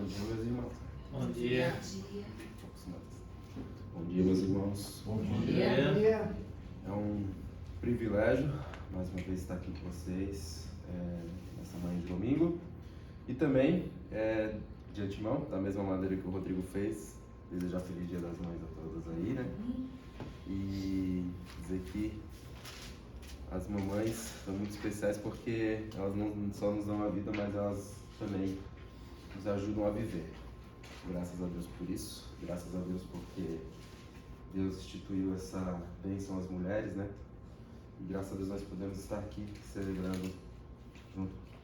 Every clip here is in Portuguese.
Bom dia, meus irmãos. Bom dia. Bom dia, meus irmãos. Bom dia. É um privilégio, mais uma vez, estar aqui com vocês nessa manhã de domingo. E também, de antemão, da mesma maneira que o Rodrigo fez, desejar feliz Dia das Mães a todas aí, né? E dizer que as mamães são muito especiais porque elas não só nos dão a vida, mas elas também nos ajudam a viver. Graças a Deus por isso, graças a Deus porque Deus instituiu essa bênção às mulheres, né? E graças a Deus nós podemos estar aqui celebrando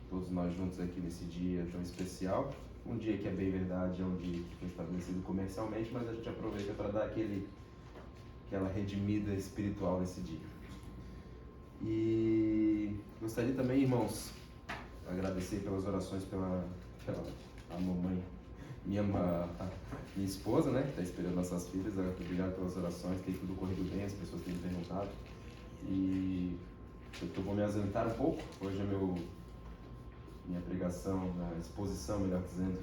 todos nós juntos aqui nesse dia tão especial. Um dia que é bem verdade, é um dia que foi estabelecido comercialmente, mas a gente aproveita para dar aquela redimida espiritual nesse dia. E gostaria também, irmãos, agradecer pelas orações pela mamãe, minha esposa, né, que está esperando nossas filhas. Obrigado pelas orações, tem tudo corrido bem, as pessoas têm me perguntado. E eu vou me ausentar um pouco, hoje é minha pregação, a exposição, melhor dizendo.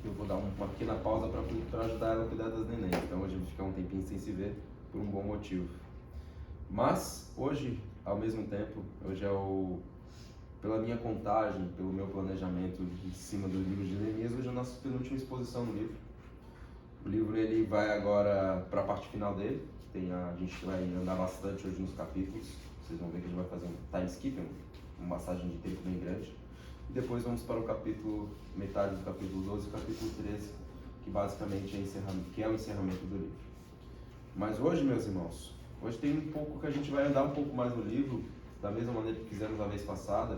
Eu vou dar uma pequena pausa para ajudar ela a cuidar das neném. Então hoje eu vou ficar um tempinho sem se ver por um bom motivo. Mas hoje, ao mesmo tempo, pela minha contagem, pelo meu planejamento em cima do livro de Neemias, hoje é a nossa penúltima exposição no livro. O livro ele vai agora para a parte final dele, a gente vai andar bastante hoje nos capítulos. Vocês vão ver que a gente vai fazer um time skip, uma passagem de tempo bem grande. E depois vamos para o capítulo, metade do capítulo 12 e o capítulo 13, que basicamente é o encerramento do livro. Mas hoje, meus irmãos, hoje tem um pouco que a gente vai andar um pouco mais no livro, da mesma maneira que fizemos a vez passada,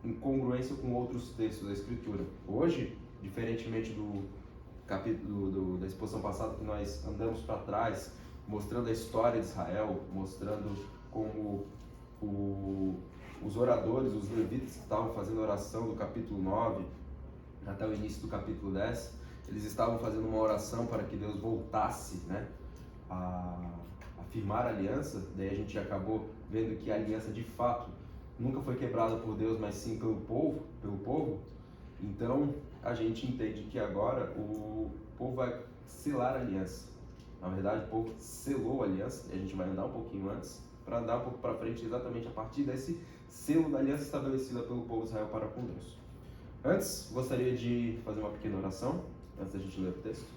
em congruência com outros textos da Escritura. Hoje, diferentemente do capítulo da exposição passada, que nós andamos para trás, mostrando a história de Israel, mostrando como os oradores, os levitas que estavam fazendo oração do capítulo 9 até o início do capítulo 10, eles estavam fazendo uma oração para que Deus voltasse, né, a firmar a aliança. Daí a gente acabou vendo que a aliança de fato nunca foi quebrada por Deus, mas sim pelo povo. Então a gente entende que agora o povo vai selar a aliança. Na verdade, o povo selou a aliança, e a gente vai andar um pouquinho antes, para andar um pouco para frente, exatamente a partir desse selo da aliança estabelecida pelo povo de Israel para com Deus. Antes, gostaria de fazer uma pequena oração, antes da gente ler o texto.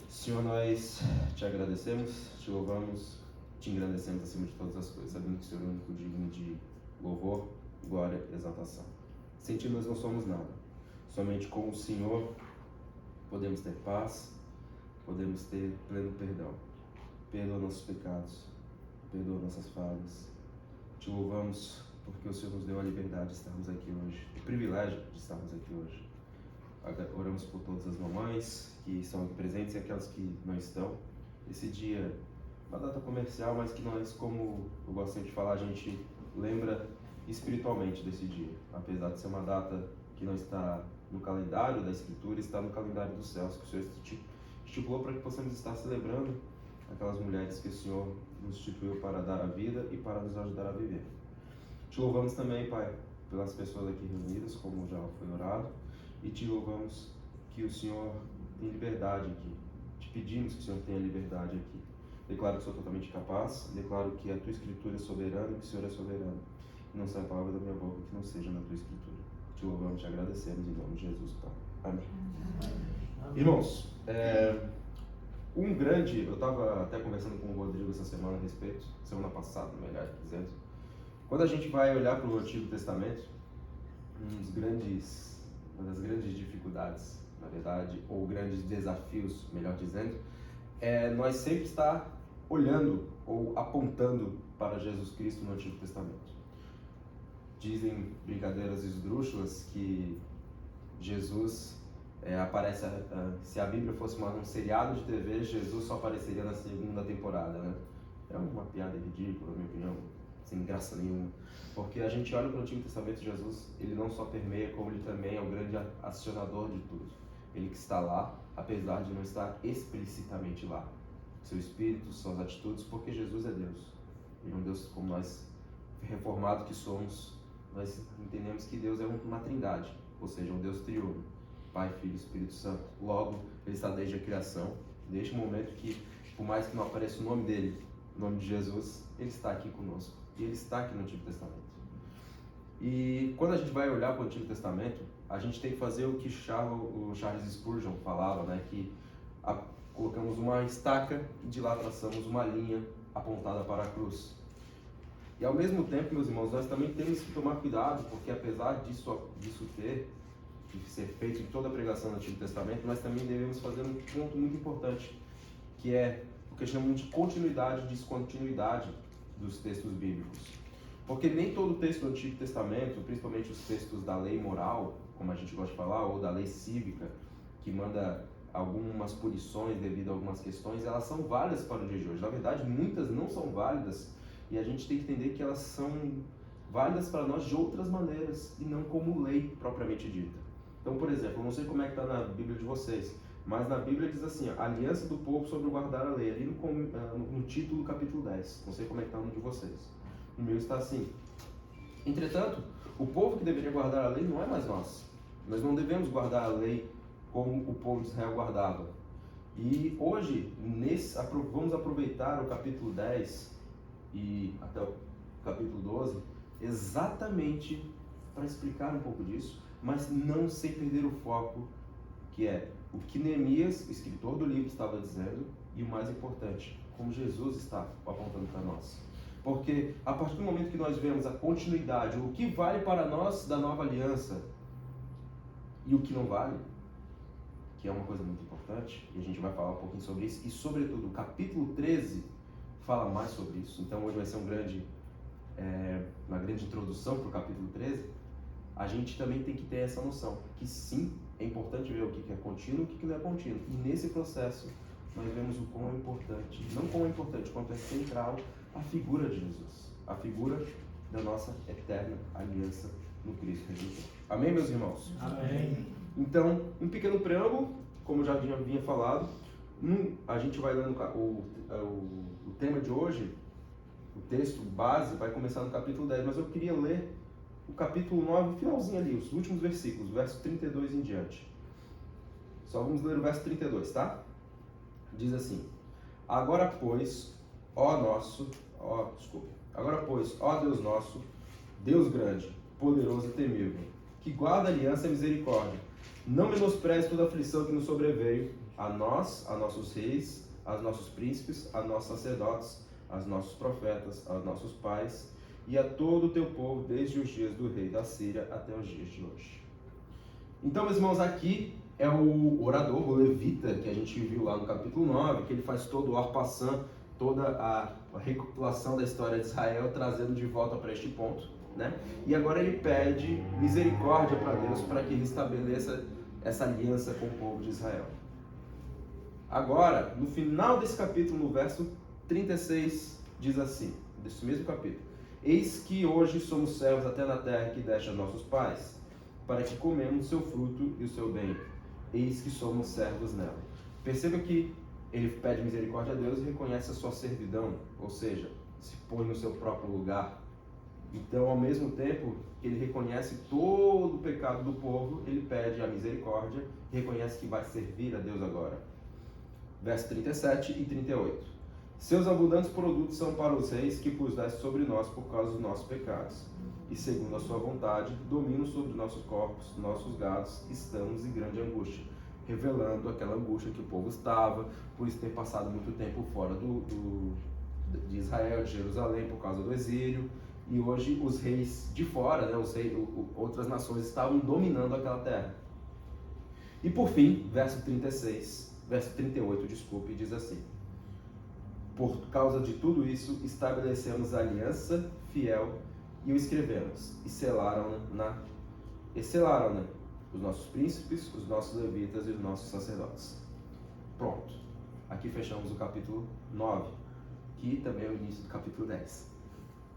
Senhor, nós te agradecemos, te louvamos, te engrandecemos acima de todas as coisas, sabendo que o Senhor é o único digno de louvor, glória e exaltação. Sem ti nós não somos nada, somente com o Senhor podemos ter paz, podemos ter pleno perdão. Perdoa nossos pecados, perdoa nossas falhas. Te louvamos porque o Senhor nos deu a liberdade de estarmos aqui hoje, o privilégio de estarmos aqui hoje. Oramos por todas as mamães que estão aqui presentes e aquelas que não estão. Esse dia é uma data comercial, mas que nós, como eu gosto sempre de falar, a gente lembra espiritualmente desse dia. Apesar de ser uma data que não está no calendário da Escritura, está no calendário dos céus, que o Senhor estipulou para que possamos estar celebrando aquelas mulheres que o Senhor nos instituiu para dar a vida e para nos ajudar a viver. Te louvamos também, Pai, pelas pessoas aqui reunidas, como já foi orado, e te louvamos que o Senhor tem liberdade aqui. Te pedimos que o Senhor tenha liberdade aqui. Declaro que sou totalmente capaz, declaro que a tua Escritura é soberana e que o Senhor é soberano. E não sai a palavra da minha boca que não seja na tua Escritura. Te louvamos, te agradecemos em nome de Jesus, Pai. Amém. Amém. Irmãos, eu estava até conversando com o Rodrigo essa semana a respeito, semana passada, melhor dizendo. Quando a gente vai olhar para o Antigo Testamento, uma das grandes dificuldades, na verdade, ou grandes desafios, melhor dizendo, é nós sempre estar olhando ou apontando para Jesus Cristo no Antigo Testamento. Dizem brincadeiras esdrúxulas que Jesus aparece, se a Bíblia fosse um seriado de TV, Jesus só apareceria na segunda temporada, né? É uma piada ridícula, na minha opinião, sem graça nenhuma, porque a gente olha para o Antigo Testamento, Jesus, ele não só permeia, como ele também é o grande acionador de tudo. Ele que está lá, apesar de não estar explicitamente lá. Seu espírito, suas atitudes, porque Jesus é Deus. Ele é um Deus como nós, reformados que somos, nós entendemos que Deus é uma trindade. ou seja, um Deus triuno, Pai, Filho e Espírito Santo. Logo, ele está desde a criação, desde o momento que, por mais que não apareça o nome dele, o nome de Jesus, ele está aqui conosco, e ele está aqui no Antigo Testamento. E quando a gente vai olhar para o Antigo Testamento, a gente tem que fazer o que o Charles Spurgeon falava, né? Que colocamos uma estaca e de lá traçamos uma linha apontada para a cruz. E ao mesmo tempo, meus irmãos, nós também temos que tomar cuidado, porque apesar disso de ser feito em toda a pregação do Antigo Testamento, nós também devemos fazer um ponto muito importante, que é o que chamamos de continuidade e descontinuidade dos textos bíblicos. Porque nem todo texto do Antigo Testamento, principalmente os textos da lei moral, como a gente gosta de falar, ou da lei cívica, que manda algumas punições devido a algumas questões, elas são válidas para o dia de hoje. Na verdade, muitas não são válidas, e a gente tem que entender que elas são válidas para nós de outras maneiras, e não como lei propriamente dita. Então, por exemplo, eu não sei como é que está na Bíblia de vocês, mas na Bíblia diz assim, a aliança do povo sobre o guardar a lei, ali no título, capítulo 10. Não sei como é que está no de vocês. O meu está assim. Entretanto, o povo que deveria guardar a lei não é mais nós. Nós não devemos guardar a lei como o povo de Israel guardava. E hoje, vamos aproveitar o capítulo 10 e até o capítulo 12, exatamente para explicar um pouco disso, mas não sem perder o foco, que é o que Neemias, o escritor do livro, estava dizendo, e o mais importante, como Jesus está apontando para nós. Porque a partir do momento que nós vemos a continuidade, o que vale para nós da nova aliança e o que não vale, que é uma coisa muito importante, e a gente vai falar um pouquinho sobre isso, e sobretudo o capítulo 13 fala mais sobre isso. Então hoje vai ser uma grande introdução para o capítulo 13. A gente também tem que ter essa noção, que sim, é importante ver o que é contínuo e o que não é contínuo. E nesse processo nós vemos o quão é importante, não quão é importante, quanto é central a figura de Jesus, a figura da nossa eterna aliança no Cristo Redentor. Amém, meus irmãos? Amém. Então, um pequeno preâmbulo, como já vinha falado, a gente vai lendo o tema de hoje, o texto base vai começar no capítulo 10, mas eu queria ler o capítulo 9, finalzinho ali, os últimos versículos, verso 32 em diante. Só vamos ler o verso 32, tá? Diz assim: Agora, pois, ó Deus nosso, Deus grande, poderoso e temível, que guarda a aliança e misericórdia, não menospreze toda a aflição que nos sobreveio, a nós, a nossos reis, aos nossos príncipes, a nossos sacerdotes, aos nossos profetas, aos nossos pais, e a todo o teu povo, desde os dias do rei da Síria até os dias de hoje. Então, meus irmãos, aqui é o orador, o levita, que a gente viu lá no capítulo 9, que ele faz todo o arpassã, toda a recapitulação da história de Israel, trazendo de volta para este ponto, né? E agora ele pede misericórdia para Deus, para que ele estabeleça essa aliança com o povo de Israel. Agora, no final desse capítulo, no verso 36, diz assim, desse mesmo capítulo: Eis que hoje somos servos até na terra que deste a nossos pais, para que comemos o seu fruto e o seu bem. Eis que somos servos nela. Perceba que ele pede misericórdia a Deus e reconhece a sua servidão, ou seja, se põe no seu próprio lugar. Então, ao mesmo tempo que ele reconhece todo o pecado do povo, ele pede a misericórdia e reconhece que vai servir a Deus agora. Verso 37 e 38. Seus abundantes produtos são para os reis que puseste sobre nós por causa dos nossos pecados. E segundo a sua vontade, dominam sobre nossos corpos, nossos gados, estamos em grande angústia. Revelando aquela angústia que o povo estava, por isso ter passado muito tempo fora de Israel, de Jerusalém, por causa do exílio. E hoje os reis de fora, né, outras nações estavam dominando aquela terra. E por fim, verso 38, diz assim: Por causa de tudo isso, estabelecemos a aliança fiel e o escrevemos, e selaram-na os nossos príncipes, os nossos levitas e os nossos sacerdotes. Pronto. Aqui fechamos o capítulo 9, que também é o início do capítulo 10.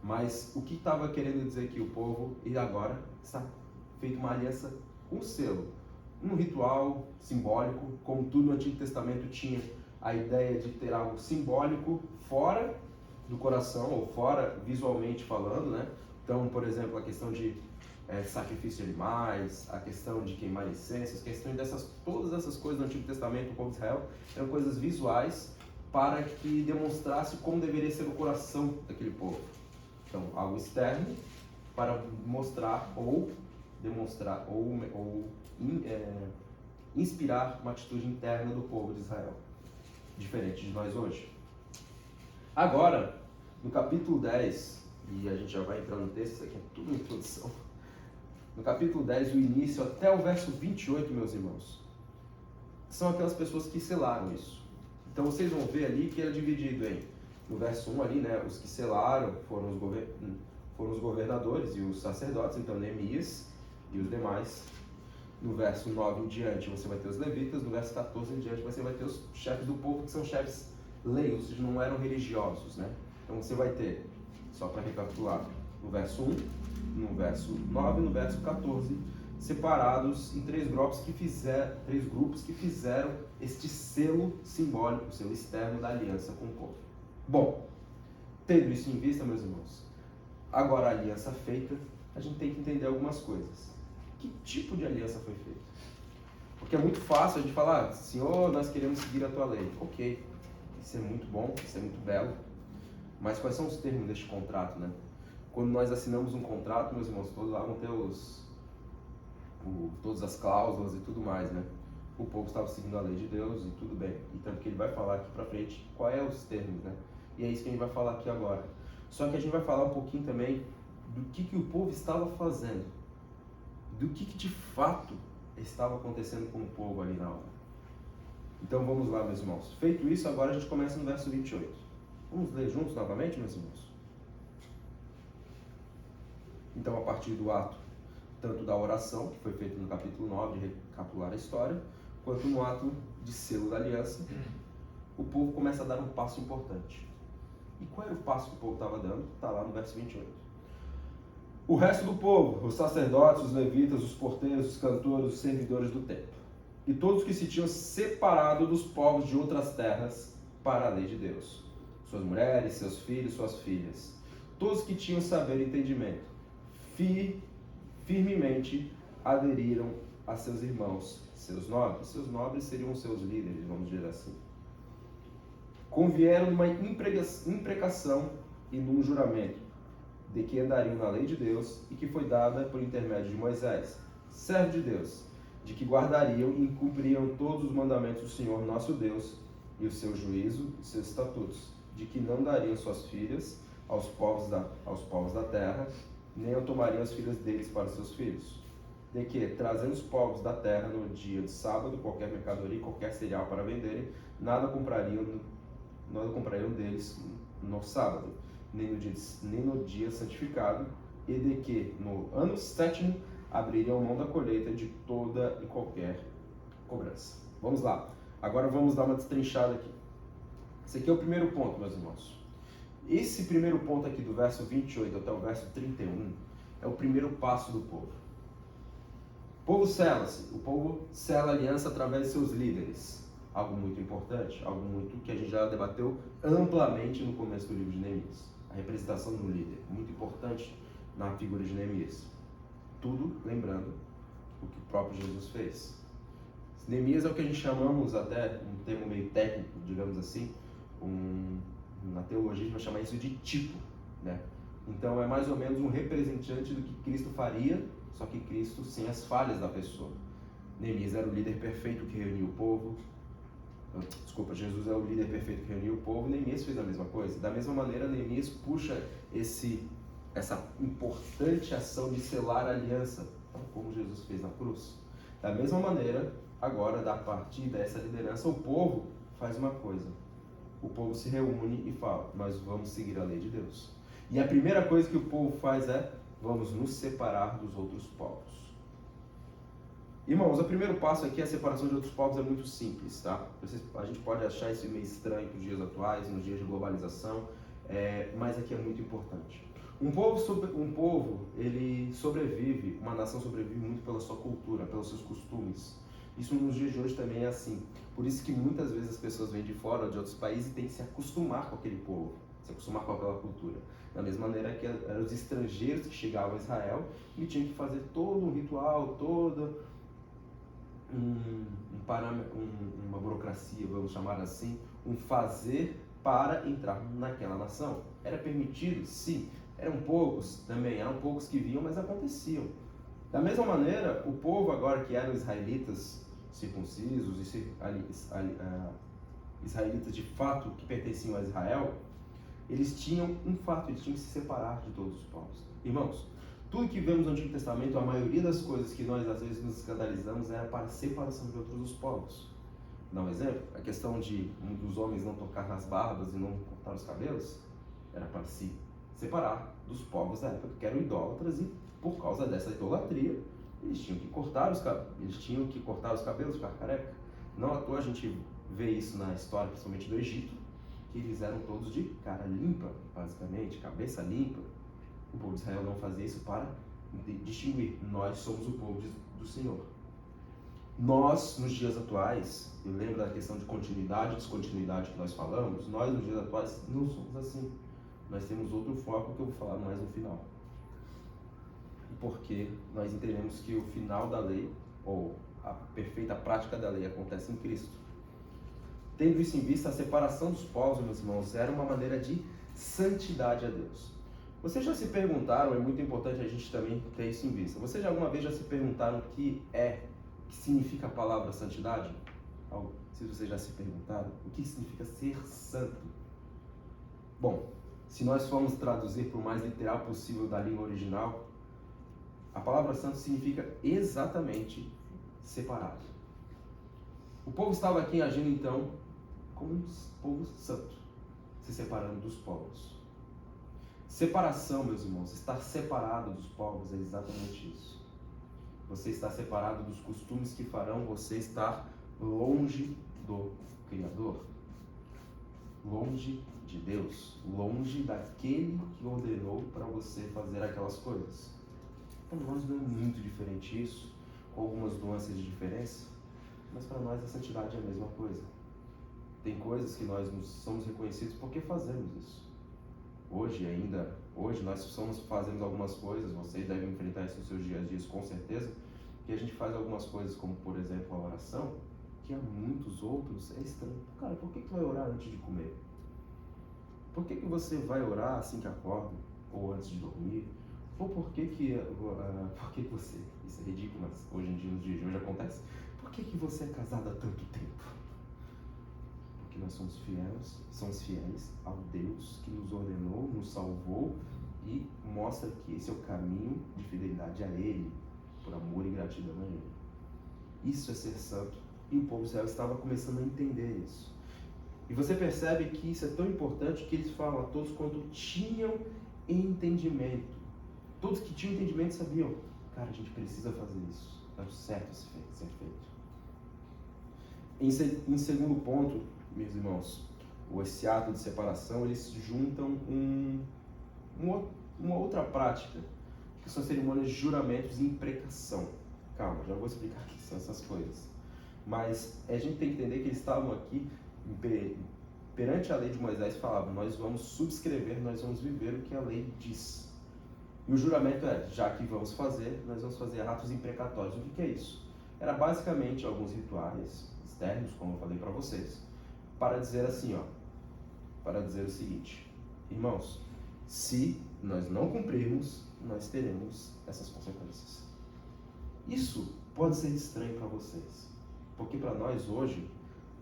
Mas o que estava querendo dizer aqui o povo, e agora está feita uma aliança com o selo. Um ritual simbólico, como tudo no Antigo Testamento tinha a ideia de ter algo simbólico fora do coração, ou fora visualmente falando, né? Então, por exemplo, a questão de sacrifício de animais, a questão de queimar incensos, a questão todas essas coisas do Antigo Testamento, o povo de Israel, eram coisas visuais para que demonstrasse como deveria ser o coração daquele povo. Então, algo externo para mostrar ou demonstrar ou inspirar uma atitude interna do povo de Israel, diferente de nós hoje. Agora, no capítulo 10, e a gente já vai entrar no texto, isso aqui é tudo introdução. No capítulo 10, o início até o verso 28, meus irmãos, são aquelas pessoas que selaram isso. Então vocês vão ver ali que era dividido em, no verso 1 ali, né, os que selaram foram os governadores e os sacerdotes, então Neemias e os demais. No verso 9 em diante você vai ter os levitas, no verso 14 em diante você vai ter os chefes do povo, que são chefes leigos, ou seja, não eram religiosos, né? Então você vai ter, só para recapitular, no verso 1, no verso 9 e no verso 14, separados em três grupos que fizeram este selo simbólico, o selo externo da aliança com o povo. Bom, tendo isso em vista, meus irmãos, agora a aliança feita, a gente tem que entender algumas coisas. Que tipo de aliança foi feita? Porque é muito fácil a gente falar, Senhor, nós queremos seguir a tua lei. Ok, isso é muito bom, isso é muito belo, mas quais são os termos deste contrato, né? Quando nós assinamos um contrato, meus irmãos, todos lá vão ter todas as cláusulas e tudo mais, né? O povo estava seguindo a lei de Deus e tudo bem. E tanto que ele vai falar aqui pra frente quais são os termos, né? E é isso que a gente vai falar aqui agora. Só que a gente vai falar um pouquinho também do que o povo estava fazendo. Do que de fato estava acontecendo com o povo ali na hora. Então vamos lá, meus irmãos. Feito isso, agora a gente começa no verso 28. Vamos ler juntos novamente, meus irmãos? Então, a partir do ato, tanto da oração, que foi feito no capítulo 9, de recapitular a história, quanto no ato de selo da aliança, o povo começa a dar um passo importante. E qual era o passo que o povo estava dando? Está lá no verso 28. O resto do povo, os sacerdotes, os levitas, os porteiros, os cantores, os servidores do templo, e todos que se tinham separado dos povos de outras terras para a lei de Deus, suas mulheres, seus filhos, suas filhas, todos que tinham saber e entendimento, firmemente aderiram a seus irmãos, seus nobres. Seus nobres seriam seus líderes, vamos dizer assim. Convieram numa imprecação e num juramento de que andariam na lei de Deus e que foi dada por intermédio de Moisés, servo de Deus, de que guardariam e cumpririam todos os mandamentos do Senhor nosso Deus e o seu juízo e seus estatutos, de que não dariam suas filhas aos povos da terra, nem eu tomariam as filhas deles para seus filhos, de que, trazendo os povos da terra no dia de sábado, qualquer mercadoria, qualquer cereal para venderem, nada comprariam deles no sábado, nem no dia santificado, e de que, no ano sétimo, abririam mão da colheita de toda e qualquer cobrança. Vamos lá, agora vamos dar uma destrinchada aqui. Esse aqui é o primeiro ponto, meus irmãos. Esse primeiro ponto aqui do verso 28 até o verso 31 é o primeiro passo do povo. O povo sela-se, o povo sela a aliança através de seus líderes. Algo muito importante, algo muito que a gente já debateu amplamente no começo do livro de Neemias. A representação do líder, muito importante na figura de Neemias. Tudo lembrando o que o próprio Jesus fez. Neemias é o que a gente chamamos, até um termo meio técnico, digamos assim, na teologia a gente vai chamar isso de tipo, né? Então é mais ou menos um representante do que Cristo faria, só que Cristo sem as falhas da pessoa. Neemias era o líder perfeito que reuniu o povo. Jesus é o líder perfeito que reuniu o povo. Neemias fez a mesma coisa. Da mesma maneira, Neemias puxa essa importante ação de selar a aliança, como Jesus fez na cruz. Da mesma maneira, agora, a partir dessa liderança, o povo faz uma coisa. O povo se reúne e fala, nós vamos seguir a lei de Deus. E a primeira coisa que o povo faz é, vamos nos separar dos outros povos. Irmãos, o primeiro passo aqui, a separação de outros povos é muito simples, tá? A gente pode achar isso meio estranho para os dias atuais, nos dias de globalização, mas aqui é muito importante. Um povo, ele sobrevive, uma nação sobrevive muito pela sua cultura, pelos seus costumes. Isso nos dias de hoje também é assim. Por isso que muitas vezes as pessoas vêm de fora, de outros países, e têm que se acostumar com aquele povo, se acostumar com aquela cultura. Da mesma maneira que eram os estrangeiros que chegavam a Israel e tinham que fazer todo um ritual, toda uma burocracia, vamos chamar assim, um fazer para entrar naquela nação. Era permitido? Sim. Eram poucos? Também. Eram poucos que vinham, mas aconteciam. Da mesma maneira, o povo agora que eram israelitas circuncisos, israelitas de fato que pertenciam a Israel, eles tinham um fato, eles tinham que se separar de todos os povos. Irmãos, tudo que vemos no Antigo Testamento, a maioria das coisas que nós às vezes nos escandalizamos era para a separação de outros povos. Dá um exemplo? A questão de um dos homens não tocar nas barbas e não cortar os cabelos era para se separar dos povos da época que eram idólatras e por causa dessa idolatria eles tinham que cortar os cabelos, ficar careca. Não à toa a gente vê isso na história, principalmente do Egito, que eles eram todos de cara limpa, basicamente, cabeça limpa. O povo de Israel não fazia isso para distinguir. Nós somos o povo do Senhor. Nós, nos dias atuais, eu lembro da questão de continuidade e descontinuidade que nós falamos, nós, nos dias atuais, não somos assim. Nós temos outro foco que eu vou falar mais no final. Porque nós entendemos que o final da lei, ou a perfeita prática da lei, acontece em Cristo. Tendo isso em vista, a separação dos povos, meus irmãos, era uma maneira de santidade a Deus. Vocês já se perguntaram, é muito importante a gente também ter isso em vista, vocês alguma vez já se perguntaram o que significa a palavra santidade? Se vocês já se perguntaram, o que significa ser santo? Bom, se nós formos traduzir para o mais literal possível da língua original, a palavra santo significa exatamente separado. O povo estava aqui agindo então como um povo santo, se separando dos povos. Separação, meus irmãos, estar separado dos povos é exatamente isso. Você está separado dos costumes que farão você estar longe do Criador, longe de Deus, longe daquele que ordenou para você fazer aquelas coisas. Para nós não é muito diferente isso, com algumas nuances de diferença, mas para nós a santidade é a mesma coisa. Tem coisas que nós somos reconhecidos porque fazemos isso. Hoje nós fazemos algumas coisas, vocês devem enfrentar isso nos seus dias a dias com certeza, que a gente faz algumas coisas como, por exemplo, a oração, que a muitos outros é estranho. Cara, por que tu vai orar antes de comer? Por que você vai orar assim que acorda? Ou antes de dormir? Ou por que você... Isso é ridículo, mas hoje em dia, nos dias de hoje acontece. Por que você é casado há tanto tempo? Porque nós somos fiéis ao Deus que nos ordenou, nos salvou e mostra que esse é o caminho de fidelidade a Ele, por amor e gratidão a Ele. Isso é ser santo. E o povo de Israel estava começando a entender isso. E você percebe que isso é tão importante que eles falam a todos quanto tinham entendimento. Todos que tinham entendimento sabiam, cara, a gente precisa fazer isso. É o certo a ser feito. Em segundo ponto, meus irmãos, esse ato de separação, eles juntam uma outra prática, que são cerimônias de juramentos e imprecação. Calma, já vou explicar o que são essas coisas. Mas a gente tem que entender que eles estavam aqui perante a lei de Moisés, falavam, nós vamos subscrever, nós vamos viver o que a lei diz. E o juramento já que vamos fazer, nós vamos fazer atos imprecatórios. O que é isso? Era basicamente alguns rituais externos, como eu falei para vocês, para dizer assim, para dizer o seguinte, irmãos, se nós não cumprirmos, nós teremos essas consequências. Isso pode ser estranho para vocês, porque para nós hoje,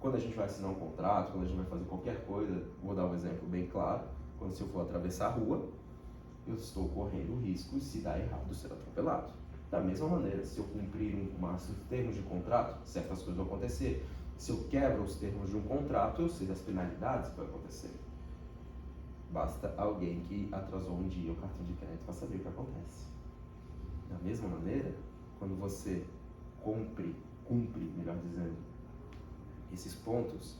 quando a gente vai assinar um contrato, quando a gente vai fazer qualquer coisa, vou dar um exemplo bem claro, quando se eu for atravessar a rua, eu estou correndo o risco de, se dar errado, ser atropelado. Da mesma maneira, se eu cumprir os termos de contrato, certas coisas vão acontecer. Se eu quebro os termos de um contrato, eu sei as penalidades que vão acontecer. Basta alguém que atrasou um dia o cartão de crédito para saber o que acontece. Da mesma maneira, quando você cumpre, melhor dizendo, esses pontos,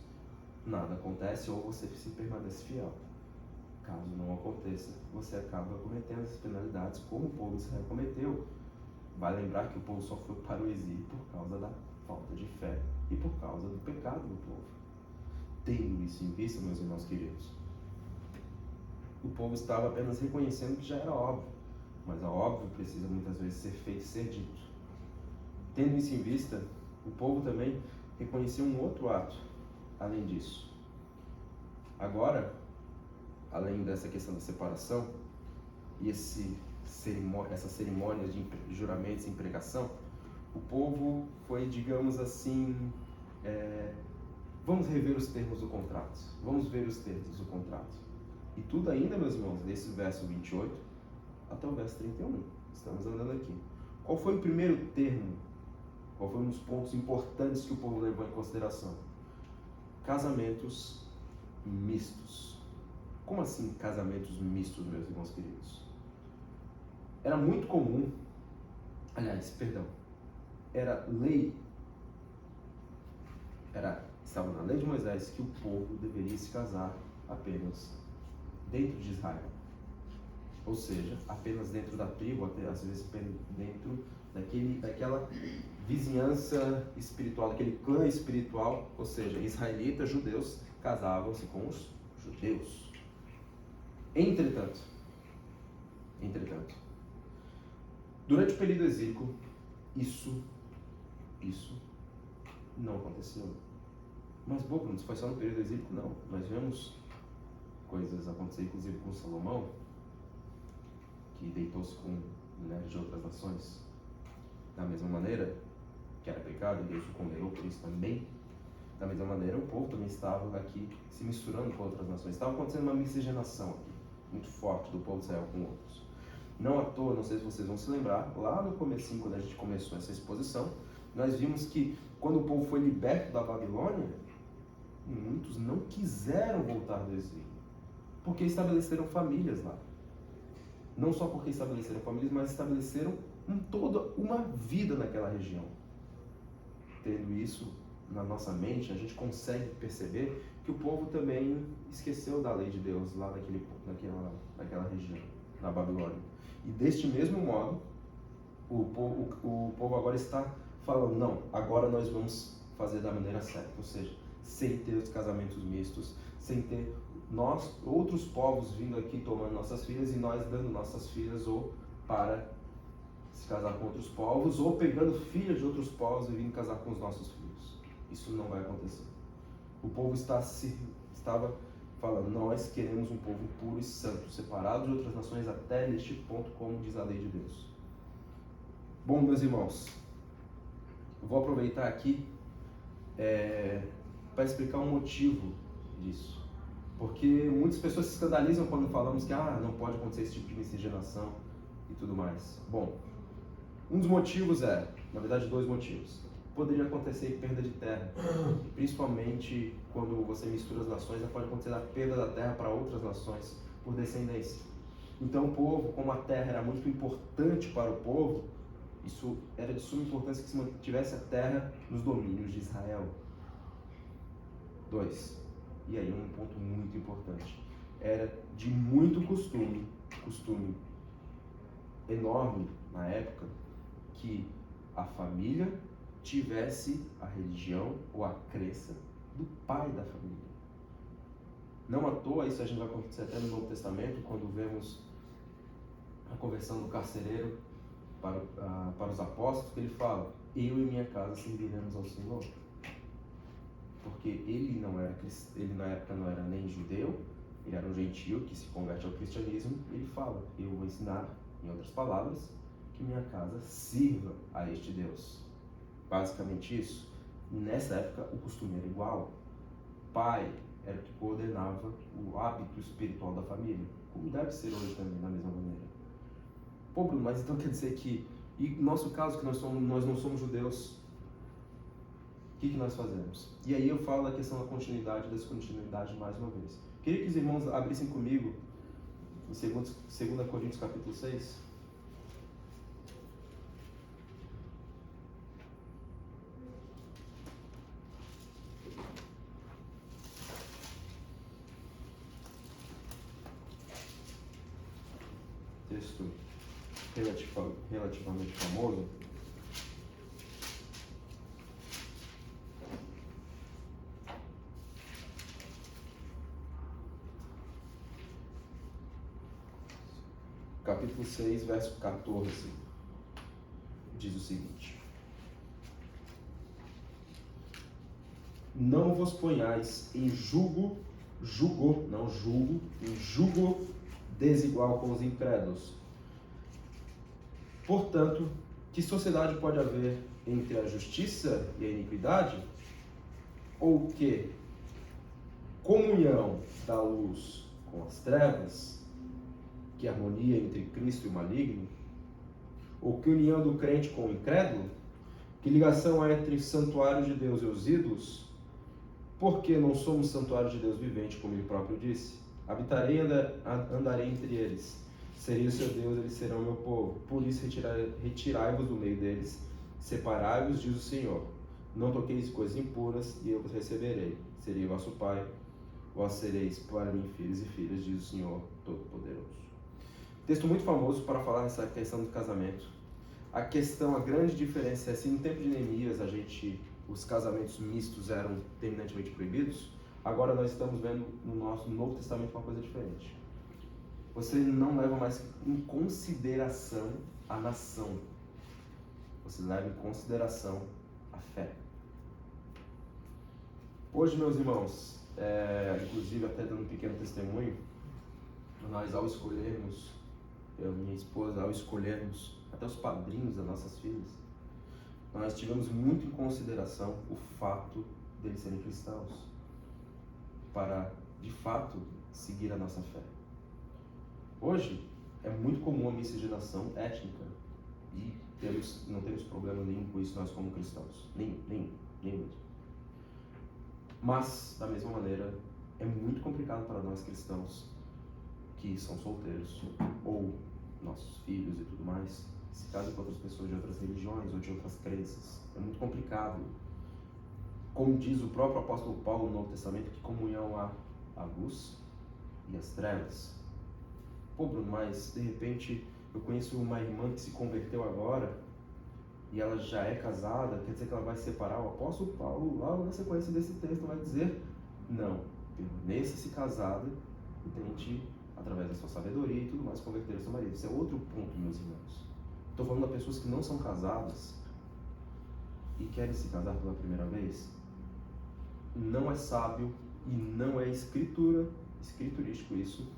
nada acontece ou você se permanece fiel. Caso não aconteça, você acaba cometendo essas penalidades como o povo de Israel cometeu. Vai lembrar que o povo só foi para o exílio por causa da falta de fé e por causa do pecado do povo. Tendo isso em vista, meus irmãos queridos, o povo estava apenas reconhecendo que já era óbvio, mas o óbvio precisa muitas vezes ser feito e ser dito. Tendo isso em vista, o povo também reconheceu um outro ato, além disso. Agora, além dessa questão da separação e essa cerimônia de juramentos e imprecação, o povo foi, digamos assim, vamos rever os termos do contrato, vamos ver os termos do contrato. E tudo ainda, meus irmãos, desse verso 28 até o verso 31. Estamos andando aqui. Qual foi o primeiro termo? Qual foi um dos pontos importantes que o povo levou em consideração? Casamentos mistos. Como assim casamentos mistos, meus irmãos queridos? Era muito comum, estava na lei de Moisés que o povo deveria se casar apenas dentro de Israel. Ou seja, apenas dentro da tribo, até às vezes dentro daquela vizinhança espiritual, daquele clã espiritual, ou seja, israelitas, judeus, casavam-se com os judeus. Entretanto, durante o período exílico, isso não aconteceu. Mas, Bruno, isso foi só no período exílico? Não. Nós vemos coisas acontecer, inclusive com Salomão, que deitou-se com mulheres de outras nações. Da mesma maneira, que era pecado, e Deus o condenou por isso também. Da mesma maneira, o povo também estava aqui se misturando com outras nações. Estava acontecendo uma miscigenação aqui, muito forte, do povo de Israel com outros. Não à toa, não sei se vocês vão se lembrar, lá no comecinho, quando a gente começou essa exposição, nós vimos que quando o povo foi liberto da Babilônia, muitos não quiseram voltar do exílio, porque estabeleceram famílias lá. Não só porque estabeleceram famílias, mas estabeleceram toda uma vida naquela região. Tendo isso na nossa mente, a gente consegue perceber que o povo também esqueceu da lei de Deus lá naquela região, na Babilônia. E deste mesmo modo, o povo agora está falando, não, agora nós vamos fazer da maneira certa, ou seja, sem ter os casamentos mistos, sem ter outros povos vindo aqui tomando nossas filhas e nós dando nossas filhas ou para se casar com outros povos, ou pegando filhas de outros povos e vindo casar com os nossos filhos. Isso não vai acontecer. O povo estava falando, nós queremos um povo puro e santo, separado de outras nações até neste ponto, como diz a lei de Deus. Bom, meus irmãos, eu vou aproveitar aqui para explicar um motivo disso. Porque muitas pessoas se escandalizam quando falamos que não pode acontecer esse tipo de miscigenação e tudo mais. Bom, um dos motivos na verdade, dois motivos. Poderia acontecer perda de terra, principalmente quando você mistura as nações, pode acontecer a perda da terra para outras nações por descendência. Então o povo, como a terra era muito importante para o povo, isso era de suma importância que se mantivesse a terra nos domínios de Israel. 2. E aí um ponto muito importante. Era de muito costume enorme na época, que a família tivesse a religião ou a crença do pai da família. Não à toa, isso a gente vai acontecer até no Novo Testamento, quando vemos a conversão do carcereiro para os apóstolos, que ele fala, eu e minha casa serviremos ao Senhor. Porque ele na época não era nem judeu, ele era um gentio que se converte ao cristianismo, e ele fala, eu vou ensinar, em outras palavras, que minha casa sirva a este Deus. Basicamente isso. Nessa época o costume era igual. O pai era o que coordenava o hábito espiritual da família, como deve ser hoje também, da mesma maneira. Pô, Bruno, mas então quer dizer que, e no nosso caso, que nós não somos judeus, o que nós fazemos? E aí eu falo da questão da continuidade e descontinuidade mais uma vez. Queria que os irmãos abrissem comigo em 2 Coríntios capítulo 6. Texto relativamente famoso. capítulo 6, verso 14, diz o seguinte: não vos ponhais em julgo desigual com os incrédulos. Portanto, que sociedade pode haver entre a justiça e a iniquidade? Ou que comunhão da luz com as trevas? Que harmonia entre Cristo e o maligno? Ou que união do crente com o incrédulo? Que ligação há entre o santuário de Deus e os ídolos? Porque não somos santuário de Deus vivente, como ele próprio disse. Habitarei e andarei entre eles. Serei o seu Deus, eles serão meu povo. Por isso retirai-vos do meio deles, separai-vos, diz o Senhor. Não toqueis coisas impuras, e eu vos receberei. Serei vosso Pai, vós sereis para mim filhos e filhas, diz o Senhor Todo-Poderoso. Texto muito famoso para falar dessa questão do casamento. A grande diferença é se no tempo de Neemias os casamentos mistos eram terminantemente proibidos, agora nós estamos vendo no nosso Novo Testamento uma coisa diferente. Você não leva mais em consideração a nação, você leva em consideração a fé. Hoje, meus irmãos, inclusive até dando um pequeno testemunho, nós ao escolhermos, eu e minha esposa, ao escolhermos até os padrinhos das nossas filhas, nós tivemos muito em consideração o fato deles serem cristãos, para, de fato, seguir a nossa fé. Hoje, é muito comum a miscigenação étnica, e não temos problema nenhum com isso nós como cristãos, nem mesmo. Mas, da mesma maneira, é muito complicado para nós cristãos que são solteiros, ou nossos filhos e tudo mais, se casam com outras pessoas de outras religiões ou de outras crenças. É muito complicado. Como diz o próprio apóstolo Paulo no Novo Testamento, que comunhão há a luz e as trevas. Pô, Bruno, mas de repente eu conheço uma irmã que se converteu agora e ela já é casada, quer dizer que ela vai se separar? O apóstolo Paulo, logo na sequência desse texto, vai dizer: não, permaneça-se casada e tente, através da sua sabedoria e tudo mais, converter o seu marido. Esse é outro ponto, meus irmãos. Estou falando de pessoas que não são casadas e querem se casar pela primeira vez. Não é sábio e não é escriturístico isso,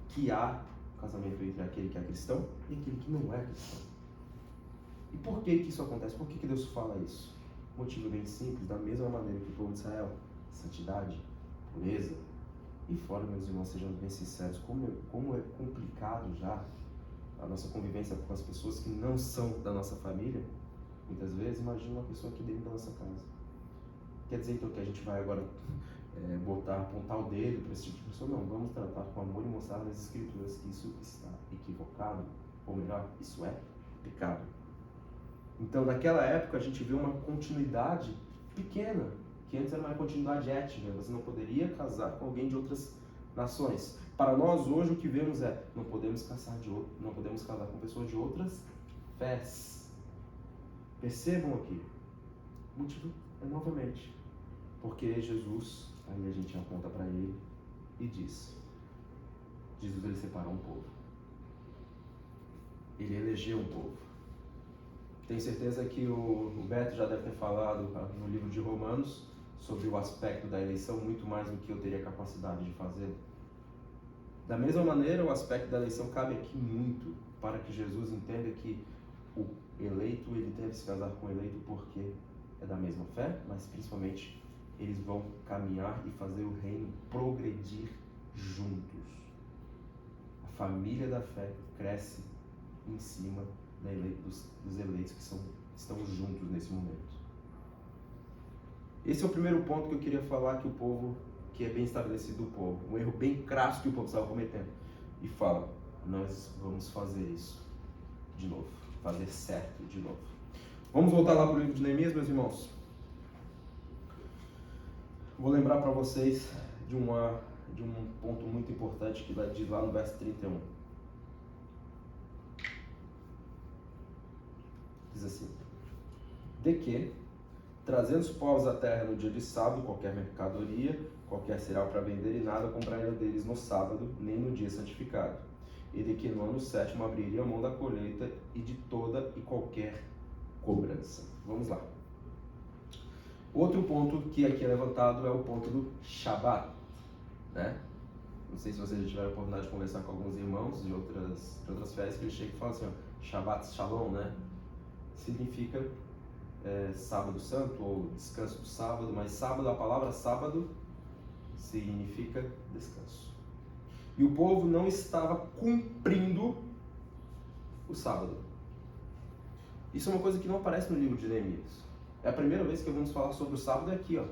que há casamento entre aquele que é cristão e aquele que não é cristão. E por que isso acontece? Por que Deus fala isso? Motivo bem simples, da mesma maneira que o povo de Israel, santidade, pureza. E fora, meus irmãos, sejamos bem sinceros, como é complicado já a nossa convivência com as pessoas que não são da nossa família. Muitas vezes, imagina uma pessoa aqui dentro da nossa casa. Quer dizer então que a gente vai agora apontar o dedo para esse tipo de pessoa? Não, vamos tratar com amor e mostrar nas escrituras que isso está equivocado, ou melhor, isso é pecado. Então, naquela época, a gente vê uma continuidade pequena, que antes era uma continuidade étnica. Você não poderia casar com alguém de outras nações. Para nós, hoje, o que vemos não podemos casar com pessoas de outras fés. Percebam aqui. O motivo é novamente porque Jesus, aí a gente aponta para ele e diz: Jesus, ele separou um povo. Ele elegeu um povo. Tenho certeza que o Beto já deve ter falado no livro de Romanos sobre o aspecto da eleição muito mais do que eu teria capacidade de fazer. Da mesma maneira, o aspecto da eleição cabe aqui muito para que Jesus entenda que o eleito, ele deve se casar com o eleito porque é da mesma fé, mas principalmente eles vão caminhar e fazer o reino progredir juntos. A família da fé cresce em cima dos eleitos que estão juntos nesse momento. Esse é o primeiro ponto que eu queria falar, que o povo, que é bem estabelecido do povo, um erro bem crasso que o povo estava cometendo. E fala: nós vamos fazer isso de novo, fazer certo de novo. Vamos voltar lá para o livro de Neemias, meus irmãos. Vou lembrar para vocês de um ponto muito importante que diz lá no verso 31. Diz assim: de que, trazendo os povos à terra no dia de sábado, qualquer mercadoria, qualquer cereal para vender, e nada comprariam deles no sábado, nem no dia santificado. e de que no ano sétimo abriria a mão da colheita e de toda e qualquer cobrança. Vamos lá. Outro ponto que aqui é levantado é o ponto do Shabat, né? Não sei se vocês já tiveram a oportunidade de conversar com alguns irmãos de outras férias, que eles chegam e falam assim, ó, Shabbat Shalom, né? Significa sábado santo ou descanso do sábado, mas sábado, a palavra sábado significa descanso. E o povo não estava cumprindo o sábado. Isso é uma coisa que não aparece no livro de Neemias. É a primeira vez que vamos falar sobre o sábado aqui, ó.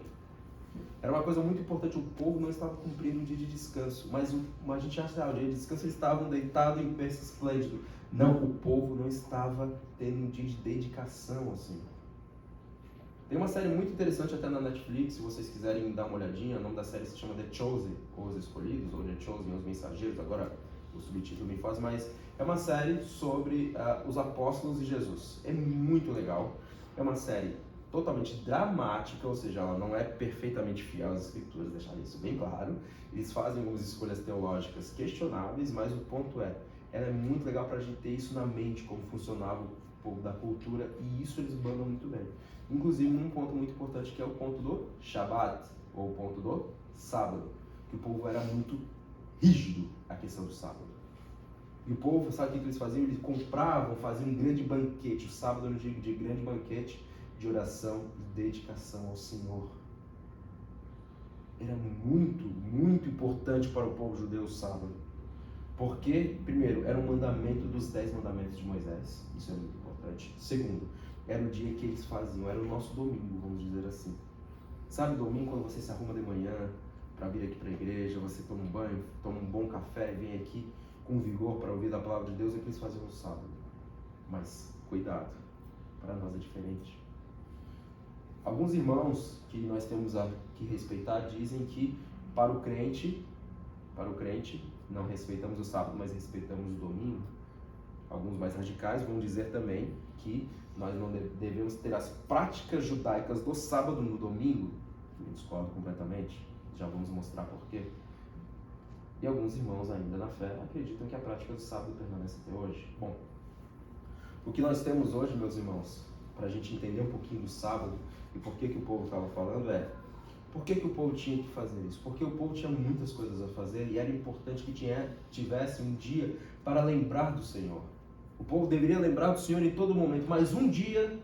Era uma coisa muito importante, o povo não estava cumprindo um dia de descanso, mas a gente acha que o dia de descanso eles estavam deitados em berço esplêndido. Não, o povo não estava tendo um dia de dedicação assim. Tem uma série muito interessante até na Netflix, se vocês quiserem dar uma olhadinha, o nome da série se chama The Chosen, ou Os Escolhidos, ou The Chosen, Os Mensageiros, agora o subtítulo me faz, mas é uma série sobre os apóstolos de Jesus. É muito legal, é uma série totalmente dramática, ou seja, ela não é perfeitamente fiel às escrituras, deixar isso bem claro. Eles fazem algumas escolhas teológicas questionáveis, mas o ponto é, ela é muito legal para a gente ter isso na mente, como funcionava o povo da cultura, e isso eles mandam muito bem. Inclusive num ponto muito importante que é o ponto do Shabat, ou o ponto do sábado, que o povo era muito rígido a questão do sábado. E o povo, sabe o que eles faziam? Eles compravam, faziam um grande banquete, o sábado era um dia de grande banquete, de oração e dedicação ao Senhor. Era muito, muito importante para o povo judeu o sábado. Porque, primeiro, era um mandamento dos 10 mandamentos de Moisés. Isso é muito importante. Segundo, era o dia que eles faziam, era o nosso domingo, vamos dizer assim. Sabe, domingo, quando você se arruma de manhã para vir aqui para a igreja, você toma um banho, toma um bom café e vem aqui com vigor para ouvir a palavra de Deus, é que eles faziam no sábado. Mas, cuidado, para nós é diferente. Alguns irmãos que nós temos que respeitar dizem que para o crente, não respeitamos o sábado, mas respeitamos o domingo. Alguns mais radicais vão dizer também que nós não devemos ter as práticas judaicas do sábado no domingo. Eu discordo completamente, já vamos mostrar por quê. E alguns irmãos ainda na fé acreditam que a prática do sábado permanece até hoje. Bom, o que nós temos hoje, meus irmãos, para a gente entender um pouquinho do sábado e por que o povo estava falando por que o povo tinha que fazer isso? Porque o povo tinha muitas coisas a fazer e era importante que tivesse um dia para lembrar do Senhor. O povo deveria lembrar do Senhor em todo momento, mas um dia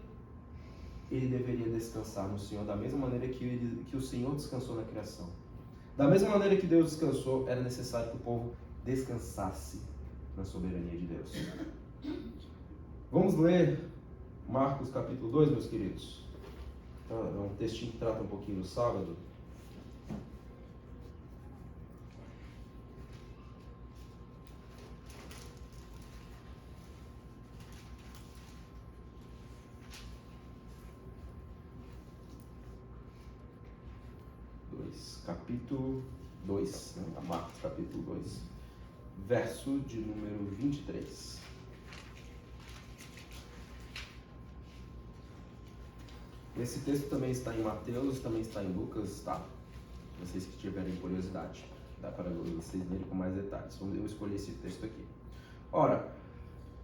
ele deveria descansar no Senhor, da mesma maneira que o Senhor descansou na criação. Da mesma maneira que Deus descansou, era necessário que o povo descansasse na soberania de Deus. Vamos ler Marcos capítulo 2, meus queridos. É um textinho que trata um pouquinho do sábado. Capítulo 2, né? Marcos capítulo 2, verso de número 23. Esse texto também está em Mateus, também está em Lucas, tá? Vocês que tiverem curiosidade, dá para vocês verem com mais detalhes. Eu escolhi esse texto aqui. Ora,